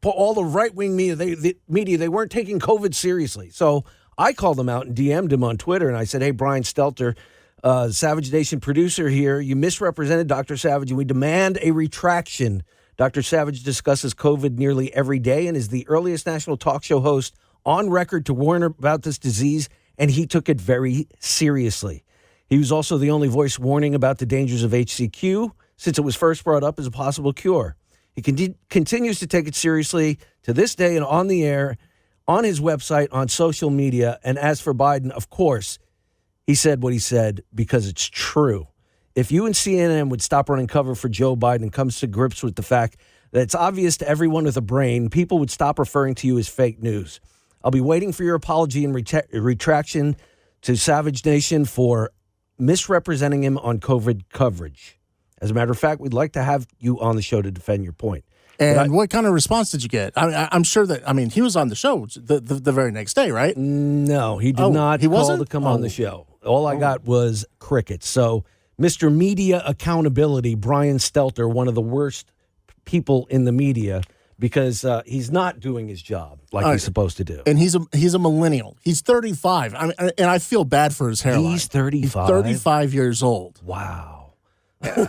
all the right-wing media, they weren't taking COVID seriously. So I called him out and DM'd him on Twitter, and I said, hey, Brian Stelter, Savage Nation producer here, you misrepresented Dr. Savage, and we demand a retraction. Dr. Savage discusses COVID nearly every day and is the earliest national talk show host on record to warn about this disease, and he took it very seriously. He was also the only voice warning about the dangers of HCQ since it was first brought up as a possible cure. He continues to take it seriously to this day and on the air, on his website, on social media. And as for Biden, of course, he said what he said because it's true. If you and CNN would stop running cover for Joe Biden and comes to grips with the fact that it's obvious to everyone with a brain, people would stop referring to you as fake news. I'll be waiting for your apology and retraction to Savage Nation for misrepresenting him on COVID coverage. As a matter of fact, we'd like to have you on the show to defend your point. And what kind of response did you get? I'm sure that, he was on the show the very next day, right? No, he did not call to come on the show. All I got was crickets. So, Mr. Media Accountability, Brian Stelter, one of the worst people in the media, because he's not doing his job like he's supposed to do. And he's a millennial. He's 35. And I feel bad for his hairline. He's 35? He's 35 years old. Wow.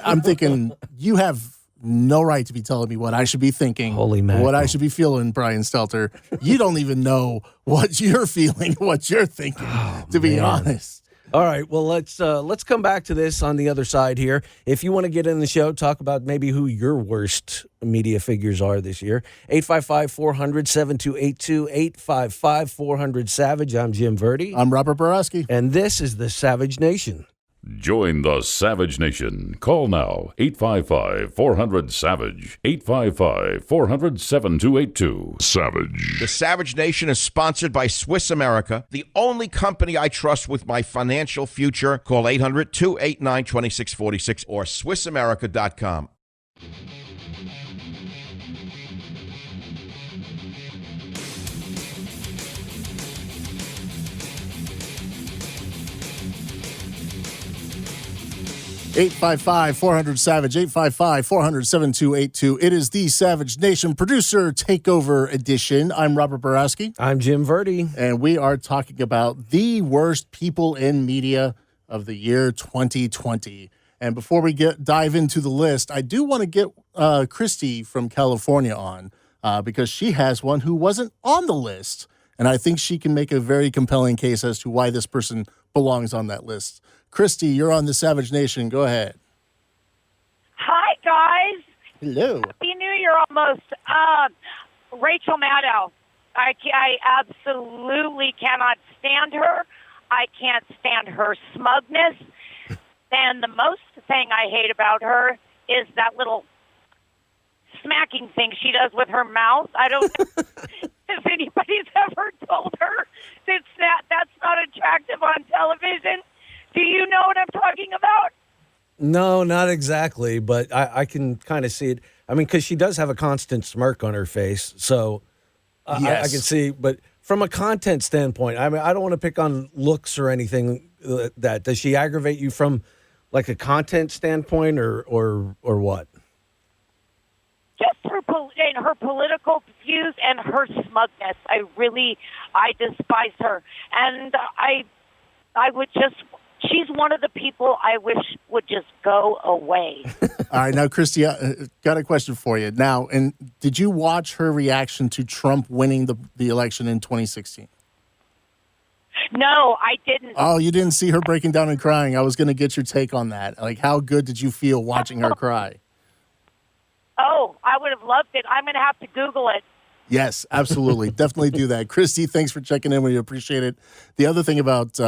I'm thinking, you have no right to be telling me what I should be thinking. Holy mackerel. What I should be feeling, Brian Stelter. You don't even know what you're feeling, what you're thinking, to be honest. All right, well, let's come back to this on the other side here. If you want to get in the show, talk about maybe who your worst media figures are this year. 855-400-7282, 855-400-SAVAGE. I'm Jim Verdi. I'm Robert Barowski. And this is the Savage Nation. Join the Savage Nation. Call now, 855-400-SAVAGE, 855-400-7282. Savage. The Savage Nation is sponsored by Swiss America, the only company I trust with my financial future. Call 800-289-2646 or SwissAmerica.com. 855-400-SAVAGE, 855-400-7282. It is the Savage Nation Producer Takeover Edition. I'm Robert Barowski. I'm Jim Verdi. And we are talking about the worst people in media of the year 2020. And before we dive into the list, I do want to get Christy from California on because she has one who wasn't on the list. And I think she can make a very compelling case as to why this person belongs on that list. Christy, you're on the Savage Nation. Go ahead. Hi, guys. Hello. Happy New Year almost. Rachel Maddow. I absolutely cannot stand her. I can't stand her smugness. And the most thing I hate about her is that little smacking thing she does with her mouth. I don't know if anybody's ever told her that's not attractive on television. Do you know what I'm talking about? No, not exactly, but I can kind of see it. I mean, because she does have a constant smirk on her face, so Yes. I can see. But from a content standpoint, I mean, I don't want to pick on looks or anything. That does she aggravate you from like a content standpoint, or what? Just her political views and her smugness. I despise her, and I would just. She's one of the people I wish would just go away. All right, now, Christy, got a question for you. Now, and did you watch her reaction to Trump winning the election in 2016? No, I didn't. Oh, you didn't see her breaking down and crying. I was going to get your take on that. Like, how good did you feel watching her cry? Oh, I would have loved it. I'm going to have to Google it. Yes, absolutely. Definitely do that. Christy, thanks for checking in. We appreciate it. The other thing about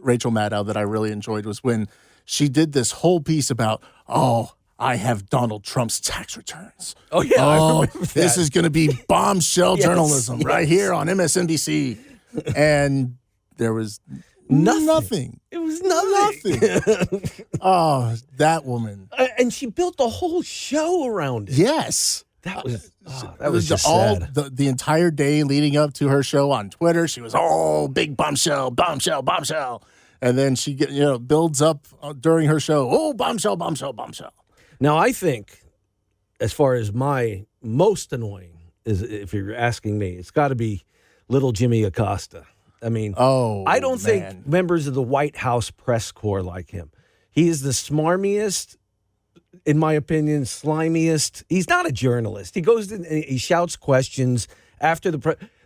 Rachel Maddow that I really enjoyed was when she did this whole piece about, I have Donald Trump's tax returns. Oh, yeah. I remember that. This is going to be bombshell Yes, journalism right here on MSNBC. And there was nothing. It was nothing. Oh, that woman. And she built a whole show around it. Yes. That was just all sad. the entire day leading up to her show on Twitter. She was big bombshell, bombshell, bombshell, and then she builds up during her show. Bombshell, bombshell, bombshell. Now I think, as far as my most annoying is, if you're asking me, it's got to be little Jimmy Acosta. I mean, I don't think members of the White House press corps like him. He is the smarmiest. In my opinion, slimiest. He's not a journalist. He goes in and he shouts questions after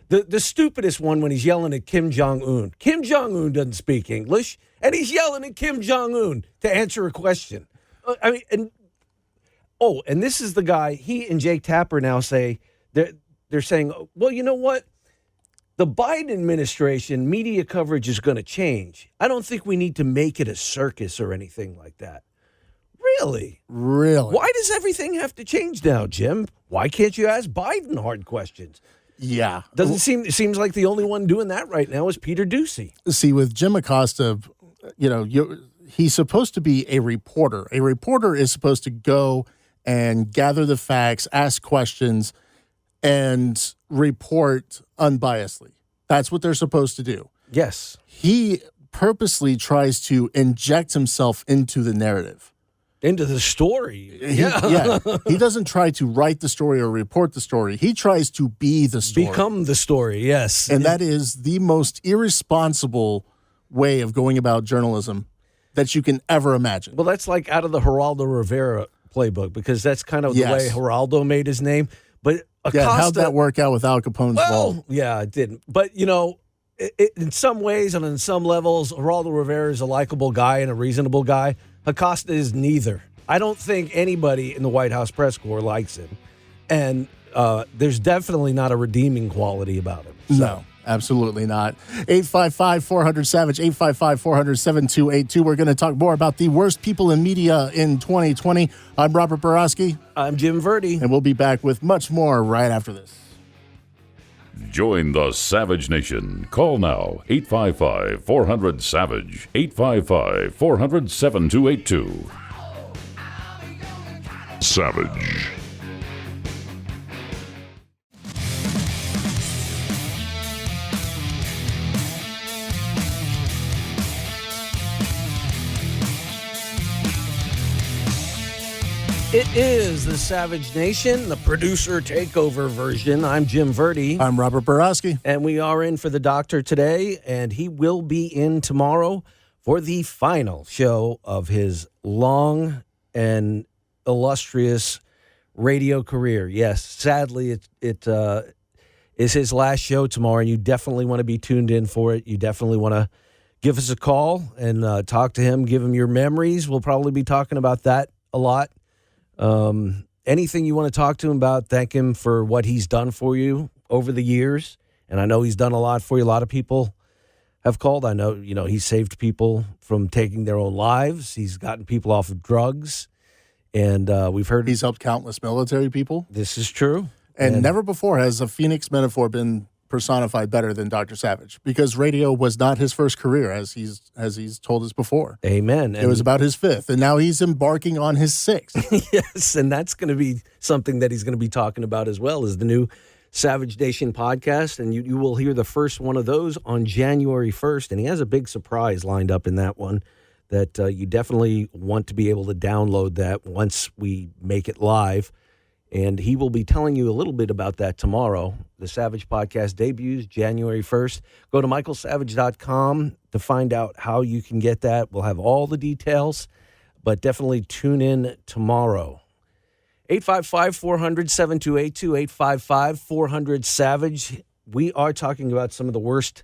the stupidest one when he's yelling at Kim Jong-un. Kim Jong-un doesn't speak English, and he's yelling at Kim Jong-un to answer a question. I mean, and this is the guy. He and Jake Tapper now say they're saying, well, you know what? The Biden administration media coverage is going to change. I don't think we need to make it a circus or anything like that. Really? Why does everything have to change now, Jim? Why can't you ask Biden hard questions? Yeah. It seems like the only one doing that right now is Peter Doocy. See, with Jim Acosta, he's supposed to be a reporter. A reporter is supposed to go and gather the facts, ask questions, and report unbiasedly. That's what they're supposed to do. Yes. He purposely tries to inject himself into the narrative. Into the story. He doesn't try to write the story or report the story. He tries to be the story. Become the story, yes. And that is the most irresponsible way of going about journalism that you can ever imagine. Well, that's like out of the Geraldo Rivera playbook, because that's kind of the way Geraldo made his name. But Acosta, how'd that work out with Al Capone's vault? Yeah, it didn't. But, in some ways and on some levels, Geraldo Rivera is a likable guy and a reasonable guy. Acosta is neither. I don't think anybody in the White House press corps likes him. And there's definitely not a redeeming quality about him. So. No, absolutely not. 855-400-SAVAGE, 855-400-7282. We're going to talk more about the worst people in media in 2020. I'm Robert Barowski. I'm Jim Verdi. And we'll be back with much more right after this. Join the Savage Nation. Call now, 855-400-SAVAGE, 855-400-7282. Savage. It is the Savage Nation, the producer takeover version. I'm Jim Verdi. I'm Robert Barowski. And we are in for the doctor today, and he will be in tomorrow for the final show of his long and illustrious radio career. Yes, sadly, it is his last show tomorrow, and you definitely want to be tuned in for it. You definitely want to give us a call and talk to him, give him your memories. We'll probably be talking about that a lot. Anything you want to talk to him about, thank him for what he's done for you over the years. And I know he's done a lot for you. A lot of people have called. I know, he's saved people from taking their own lives. He's gotten people off of drugs. And we've heard he's helped countless military people. This is true. And never before has a Phoenix metaphor been personified better than Dr. Savage, because radio was not his first career, as he's told us before. Amen. It was about his fifth, and now he's embarking on his sixth. Yes, and that's going to be something that he's going to be talking about as well, as the new Savage Nation podcast, and you will hear the first one of those on January 1st, and he has a big surprise lined up in that one that you definitely want to be able to download that once we make it live. And he will be telling you a little bit about that tomorrow. The Savage Podcast debuts January 1st. Go to michaelsavage.com to find out how you can get that. We'll have all the details, but definitely tune in tomorrow. 855-400-7282, 855-400-SAVAGE. We are talking about some of the worst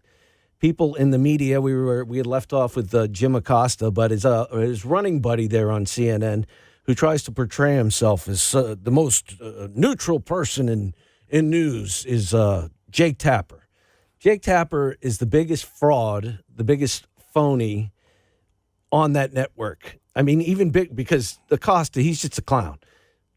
people in the media. We had left off with Jim Acosta, but his running buddy there on CNN, who tries to portray himself as the most neutral person in news, is Jake Tapper. Jake Tapper is the biggest fraud, the biggest phony on that network. I mean, even big, because Acosta, he's just a clown.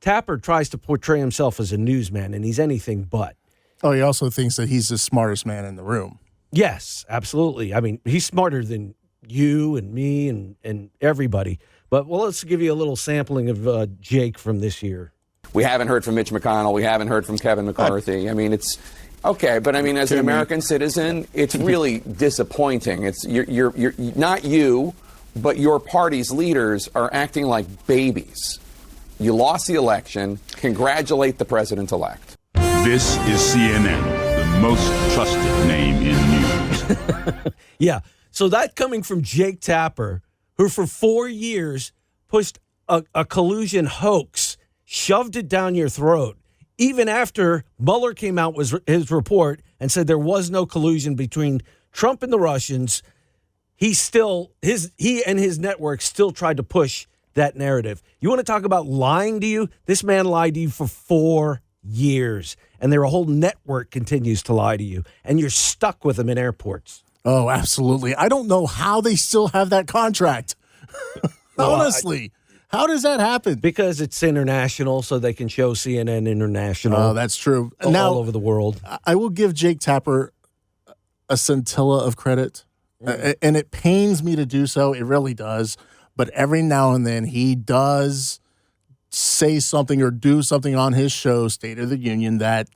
Tapper tries to portray himself as a newsman, and he's anything but. Oh, he also thinks that he's the smartest man in the room. Yes, absolutely. I mean, he's smarter than you and me and everybody. But let's give you a little sampling of Jake from this year. We haven't heard from Mitch McConnell. We haven't heard from Kevin McCarthy. I mean, it's okay, but I mean, as an American citizen, it's really disappointing. It's you're not you, but your party's leaders are acting like babies. You lost the election. Congratulate the president-elect. This is CNN, the most trusted name in news. Yeah. So that coming from Jake Tapper, who for 4 years pushed a collusion hoax, shoved it down your throat, even after Mueller came out with his report and said there was no collusion between Trump and the Russians, he and his network still tried to push that narrative. You want to talk about lying to you? This man lied to you for 4 years, and their whole network continues to lie to you, and you're stuck with them in airports. Oh, absolutely. I don't know how they still have that contract. Honestly, how does that happen? Because it's international, so they can show CNN International. Oh, that's true. All over the world. I will give Jake Tapper a scintilla of credit, and it pains me to do so. It really does. But every now and then he does say something or do something on his show, State of the Union, that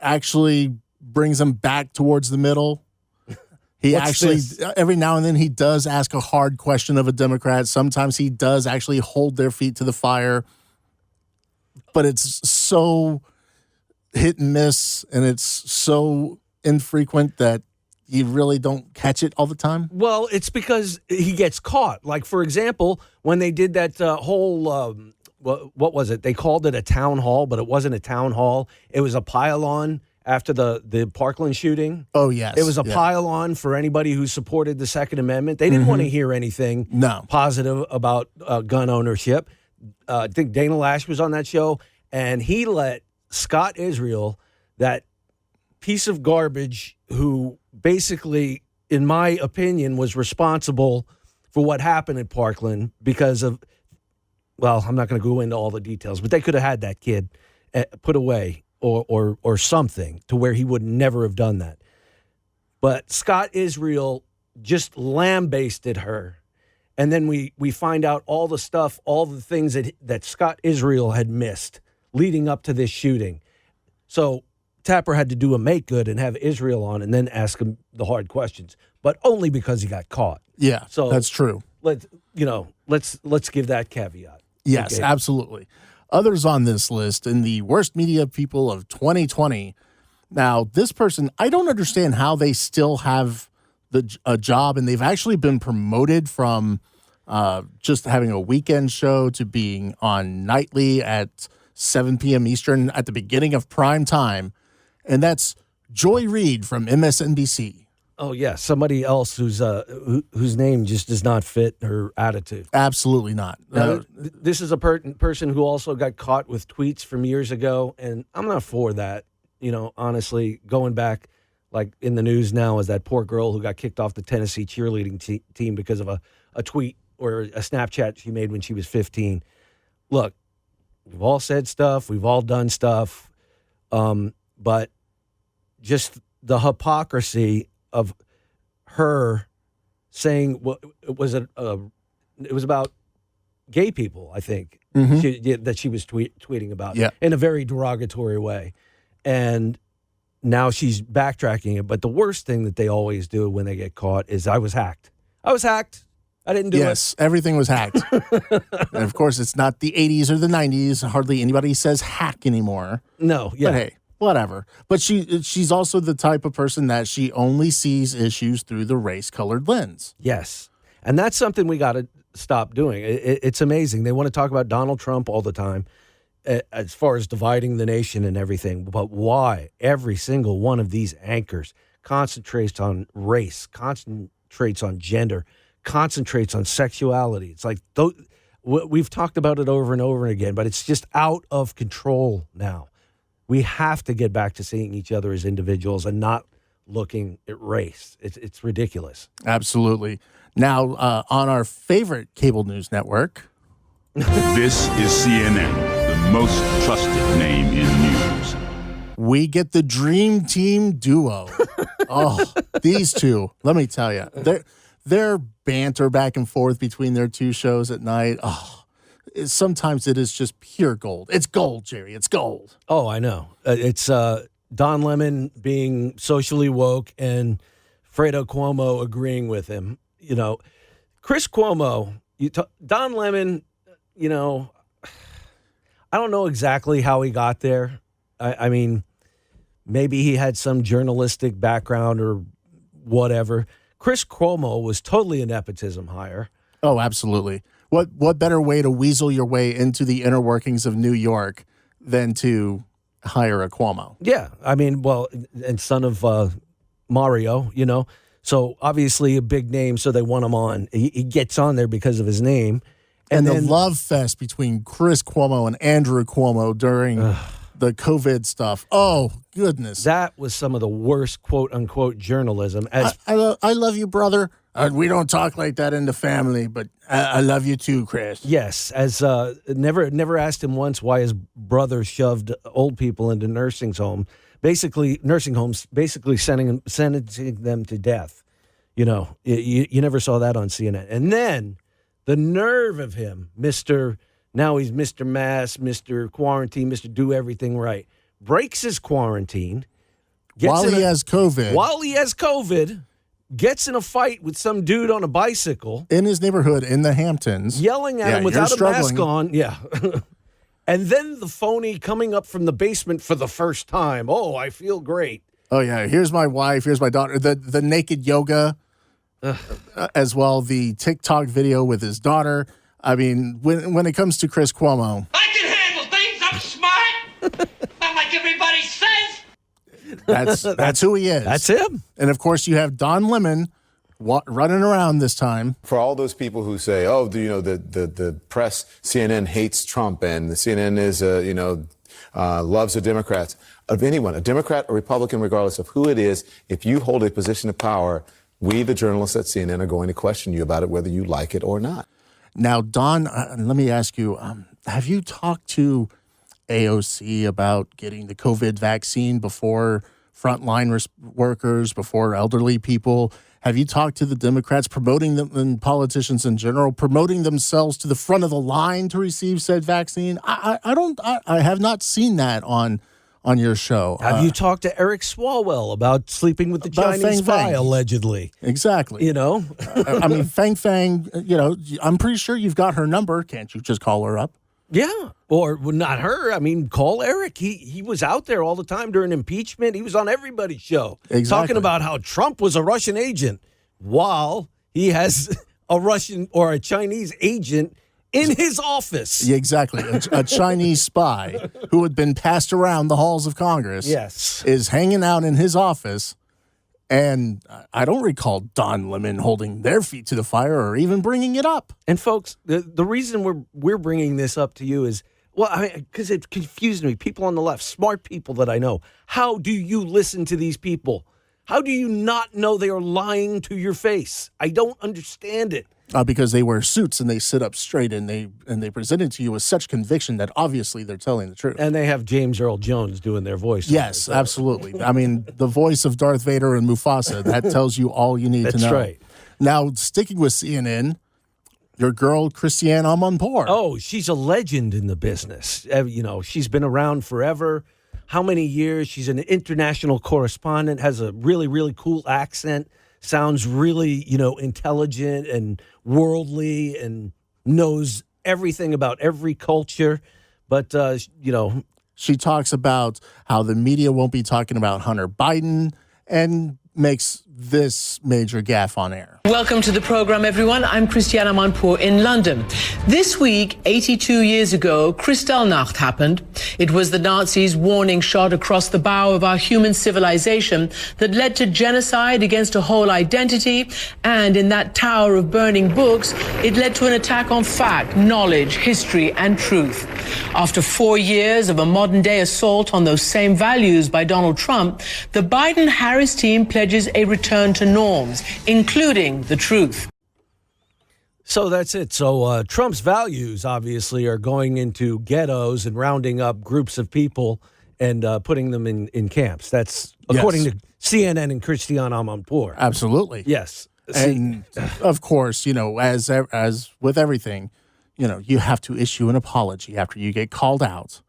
actually brings him back towards the middle. Every now and then he does ask a hard question of a Democrat. Sometimes he does actually hold their feet to the fire. But it's so hit and miss, and it's so infrequent that you really don't catch it all the time. Well, it's because he gets caught. Like, for example, when they did that whole, what was it? They called it a town hall, but it wasn't a town hall. It was a pile-on after the Parkland shooting. Oh, yes. It was a pile-on for anybody who supported the Second Amendment. They didn't want to hear anything positive about gun ownership. I think Dana Lash was on that show, and he let Scott Israel, that piece of garbage who basically, in my opinion, was responsible for what happened at Parkland because of, well, I'm not going to go into all the details, but they could have had that kid put away or something to where he would never have done that. But Scott Israel just lambasted her. And then we find out all the stuff, all the things that Scott Israel had missed leading up to this shooting. So Tapper had to do a make good and have Israel on and then ask him the hard questions, but only because he got caught. Yeah, so that's true. Let's give that caveat. Yes, okay. Absolutely. Others on this list in the worst media people of 2020. Now, this person, I don't understand how they still have a job, and they've actually been promoted from just having a weekend show to being on nightly at 7 p.m. Eastern at the beginning of prime time. And that's Joy Reid from MSNBC. Oh, yeah. Somebody else whose name just does not fit her attitude. Absolutely not. This is a person who also got caught with tweets from years ago, and I'm not for that. You know, honestly, going back, like in the news now, is that poor girl who got kicked off the Tennessee cheerleading team because of a tweet or a Snapchat she made when she was 15. look, we've all said stuff, we've all done stuff, but just the hypocrisy of her saying it was about gay people, I think, that she was tweeting about in a very derogatory way. And now she's backtracking it. But the worst thing that they always do when they get caught is I was hacked. I was hacked. I didn't do it. Yes, everything was hacked. And of course, it's not the 80s or the 90s. Hardly anybody says hack anymore. No, yeah. But hey, whatever. But she's also the type of person that she only sees issues through the race-colored lens. Yes. And that's something we got to stop doing. It's amazing. They want to talk about Donald Trump all the time as far as dividing the nation and everything. But why every single one of these anchors concentrates on race, concentrates on gender, concentrates on sexuality? It's like we've talked about it over and over again, but it's just out of control now. We have to get back to seeing each other as individuals and not looking at race. It's ridiculous. Absolutely. Now, on our favorite cable news network. This is CNN, the most trusted name in news. We get the Dream Team duo. Oh, these two, let me tell you, their banter back and forth between their two shows at night, sometimes it is just pure gold. It's gold, Jerry. It's gold. Oh, I know. It's Don Lemon being socially woke and Fredo Cuomo agreeing with him. You know, Chris Cuomo, Don Lemon, you know, I don't know exactly how he got there. I mean, maybe he had some journalistic background or whatever. Chris Cuomo was totally a nepotism hire. Oh, absolutely. What better way to weasel your way into the inner workings of New York than to hire a Cuomo? Yeah. I mean, well, and son of Mario, you know. So obviously a big name, so they want him on. He gets on there because of his name. And then the love fest between Chris Cuomo and Andrew Cuomo during the COVID stuff. Oh, goodness. That was some of the worst quote-unquote journalism. I love you, brother. We don't talk like that in the family, but I love you too, Chris. Yes, as never asked him once why his brother shoved old people into nursing homes, basically sentencing them to death. You know, you never saw that on CNN. And then the nerve of him, now he's Mr. Mass, Mr. Quarantine, Mr. Do Everything Right, breaks his quarantine. While he has COVID. Gets in a fight with some dude on a bicycle. In his neighborhood in the Hamptons. Yelling at him without a mask on. Yeah. And then the phony coming up from the basement for the first time. Oh, I feel great. Oh, yeah. Here's my wife. Here's my daughter. The naked yoga as well. The TikTok video with his daughter. I mean, when it comes to Chris Cuomo. I can handle things. I'm smart. Not like everybody says. That's who he is. That's him. And, of course, you have Don Lemon running around this time. For all those people who say, oh, the press, CNN hates Trump and the CNN is, loves the Democrats. Of anyone, a Democrat or Republican, regardless of who it is, if you hold a position of power, we, the journalists at CNN, are going to question you about it, whether you like it or not. Now, Don, let me ask you, have you talked to AOC about getting the COVID vaccine before frontline workers, before elderly people? Have you talked to the Democrats promoting them and politicians in general, promoting themselves to the front of the line to receive said vaccine? I have not seen that on your show. Have you talked to Eric Swalwell about sleeping with the Chinese spy, allegedly? Exactly. You know? I mean, Fang, I'm pretty sure you've got her number. Can't you just call her up? Yeah, or not her. I mean, call Eric. He was out there all the time during impeachment. He was on everybody's show talking about how Trump was a Russian agent while he has a Russian or a Chinese agent in his office. Yeah, exactly. A Chinese spy who had been passed around the halls of Congress is hanging out in his office. And I don't recall Don Lemon holding their feet to the fire or even bringing it up. And folks, the reason we're bringing this up to you is, because it confused me. People on the left, smart people that I know. How do you listen to these people? How do you not know they are lying to your face? I don't understand it. Because they wear suits and they sit up straight and they present it to you with such conviction that obviously they're telling the truth. And they have James Earl Jones doing their voice. Yes, absolutely. I mean, the voice of Darth Vader and Mufasa, that tells you all you need to know. That's right. Now, sticking with CNN, your girl, Christiane Amanpour. Oh, she's a legend in the business. You know, she's been around forever. How many years? She's an international correspondent, has a really, really cool accent, sounds really, you know, intelligent and worldly and knows everything about every culture. But, you know. She talks about how the media won't be talking about Hunter Biden and makes this major gaffe on air. Welcome to the program, everyone. I'm Christiane Amanpour in London. This week, 82 years ago, Kristallnacht happened. It was the Nazis' warning shot across the bow of our human civilization that led to genocide against a whole identity. And in that tower of burning books, it led to an attack on fact, knowledge, history, and truth. After 4 years of a modern-day assault on those same values by Donald Trump, the Biden-Harris team pledges a return to norms, including the truth. So that's it. So Trump's values, obviously, are going into ghettos and rounding up groups of people and putting them in camps. That's according to CNN and Christiane Amanpour. Absolutely. Yes. And of course, you know, as with everything, you know, you have to issue an apology after you get called out.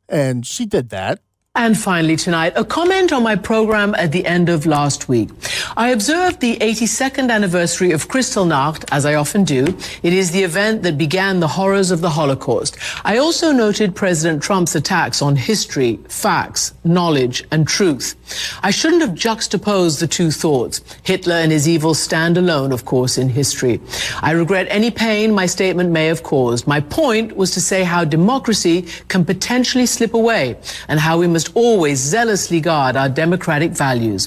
And she did that. And finally tonight, a comment on my program at the end of last week. I observed the 82nd anniversary of Kristallnacht, as I often do. It is the event that began the horrors of the Holocaust. I also noted President Trump's attacks on history, facts, knowledge, and truth. I shouldn't have juxtaposed the two thoughts. Hitler and his evil stand alone, of course, in history. I regret any pain my statement may have caused. My point was to say how democracy can potentially slip away and how we must always zealously guard our democratic values.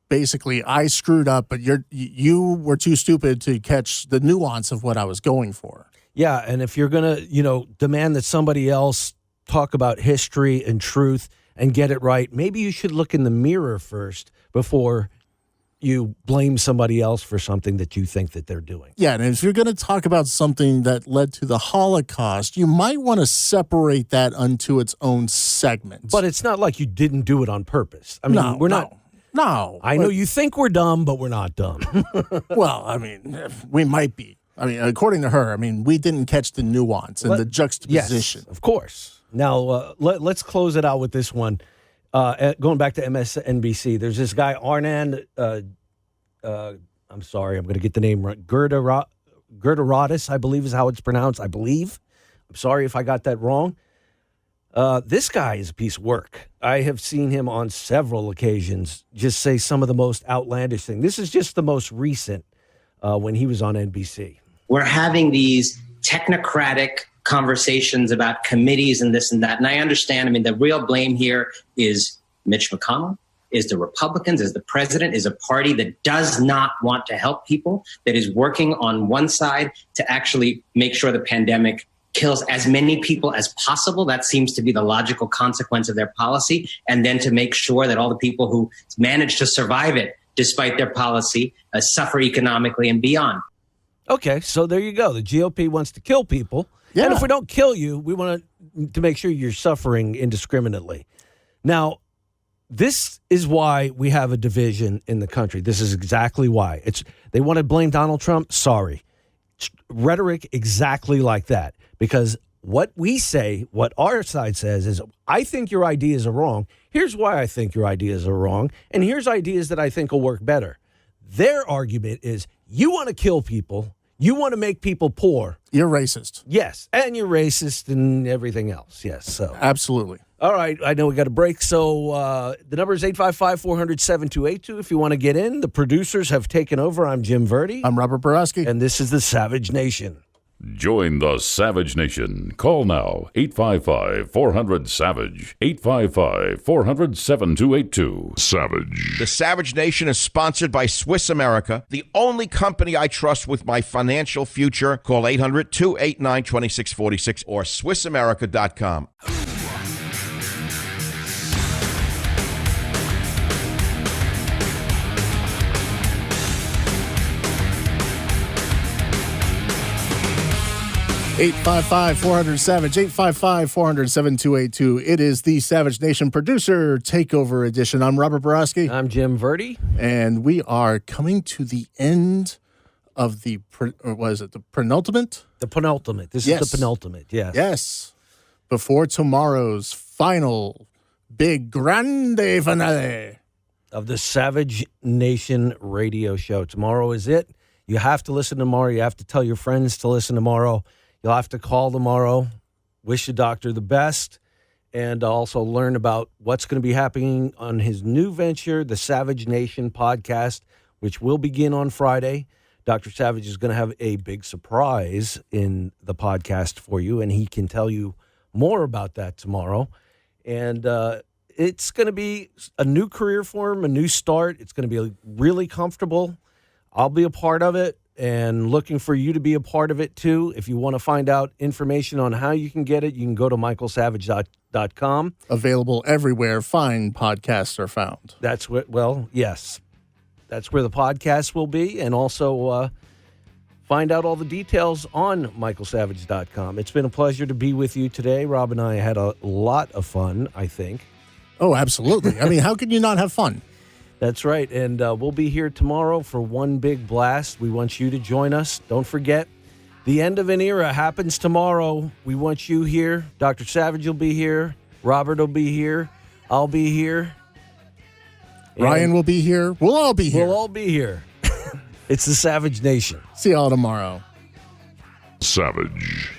Basically, I screwed up, but you were too stupid to catch the nuance of what I was going for. Yeah, and if you're going to, you know, demand that somebody else talk about history and truth and get it right, maybe you should look in the mirror first before you blame somebody else for something that you think that they're doing. Yeah, and if you're going to talk about something that led to the Holocaust, you might want to separate that unto its own segment. But it's not like you didn't do it on purpose. I mean, we're not. No. I know you think we're dumb, but we're not dumb. Well, I mean, we might be. I mean, according to her, I mean, we didn't catch the nuance and the juxtaposition. Yes, of course. Now, let's close it out with this one. Going back to MSNBC, there's this guy, Arnand, I'm sorry, I'm going to get the name right, Gerdarodis, I believe is how it's pronounced, I believe. I'm sorry if I got that wrong. This guy is a piece of work. I have seen him on several occasions just say some of the most outlandish things. This is just the most recent when he was on NBC. We're having these technocratic conversations about committees and this and that. And I understand, I mean, the real blame here is Mitch McConnell, is the Republicans, is the president, is a party that does not want to help people, that is working on one side to actually make sure the pandemic kills as many people as possible. That seems to be the logical consequence of their policy. And then to make sure that all the people who manage to survive it, despite their policy, suffer economically and beyond. Okay, so there you go. The GOP wants to kill people. Yeah. And if we don't kill you, we want to make sure you're suffering indiscriminately. Now, this is why we have a division in the country. This is exactly why. They want to blame Donald Trump. Sorry. Rhetoric exactly like that. Because what we say, what our side says is, I think your ideas are wrong. Here's why I think your ideas are wrong. And here's ideas that I think will work better. Their argument is, you want to kill people. You want to make people poor. You're racist. Yes. And you're racist and everything else. Yes. So absolutely. All right. I know we got a break. So the number is 855-400-7282 if you want to get in. The producers have taken over. I'm Jim Verdi. I'm Robert Barowski. And this is the Savage Nation. Join the Savage Nation. Call now, 855-400-SAVAGE, 855-400-7282. Savage. The Savage Nation is sponsored by Swiss America, the only company I trust with my financial future. Call 800-289-2646 or SwissAmerica.com. 855-400-SAVAGE, 855-400-7282. It is the Savage Nation Producer Takeover Edition. I'm Robert Barowski. I'm Jim Verdi. And we are coming to the end of the, the penultimate? The penultimate. This is the penultimate, yes. Yes. Before tomorrow's final big grande finale of the Savage Nation radio show. Tomorrow is it. You have to listen tomorrow. You have to tell your friends to listen tomorrow. You'll have to call tomorrow, wish the doctor the best, and also learn about what's going to be happening on his new venture, the Savage Nation podcast, which will begin on Friday. Dr. Savage is going to have a big surprise in the podcast for you, and he can tell you more about that tomorrow. And it's going to be a new career for him, a new start. It's going to be really comfortable. I'll be a part of it. And looking for you to be a part of it, too. If you want to find out information on how you can get it, you can go to michaelsavage.com. Available everywhere fine podcasts are found. That's what, well, yes. That's where the podcast will be. And also find out all the details on michaelsavage.com. It's been a pleasure to be with you today. Rob and I had a lot of fun, I think. Oh, absolutely. I mean, how can you not have fun? That's right, and we'll be here tomorrow for one big blast. We want you to join us. Don't forget, the end of an era happens tomorrow. We want you here. Dr. Savage will be here. Robert will be here. I'll be here. Ryan will be here. We'll all be here. We'll all be here. It's the Savage Nation. See y'all tomorrow. Savage.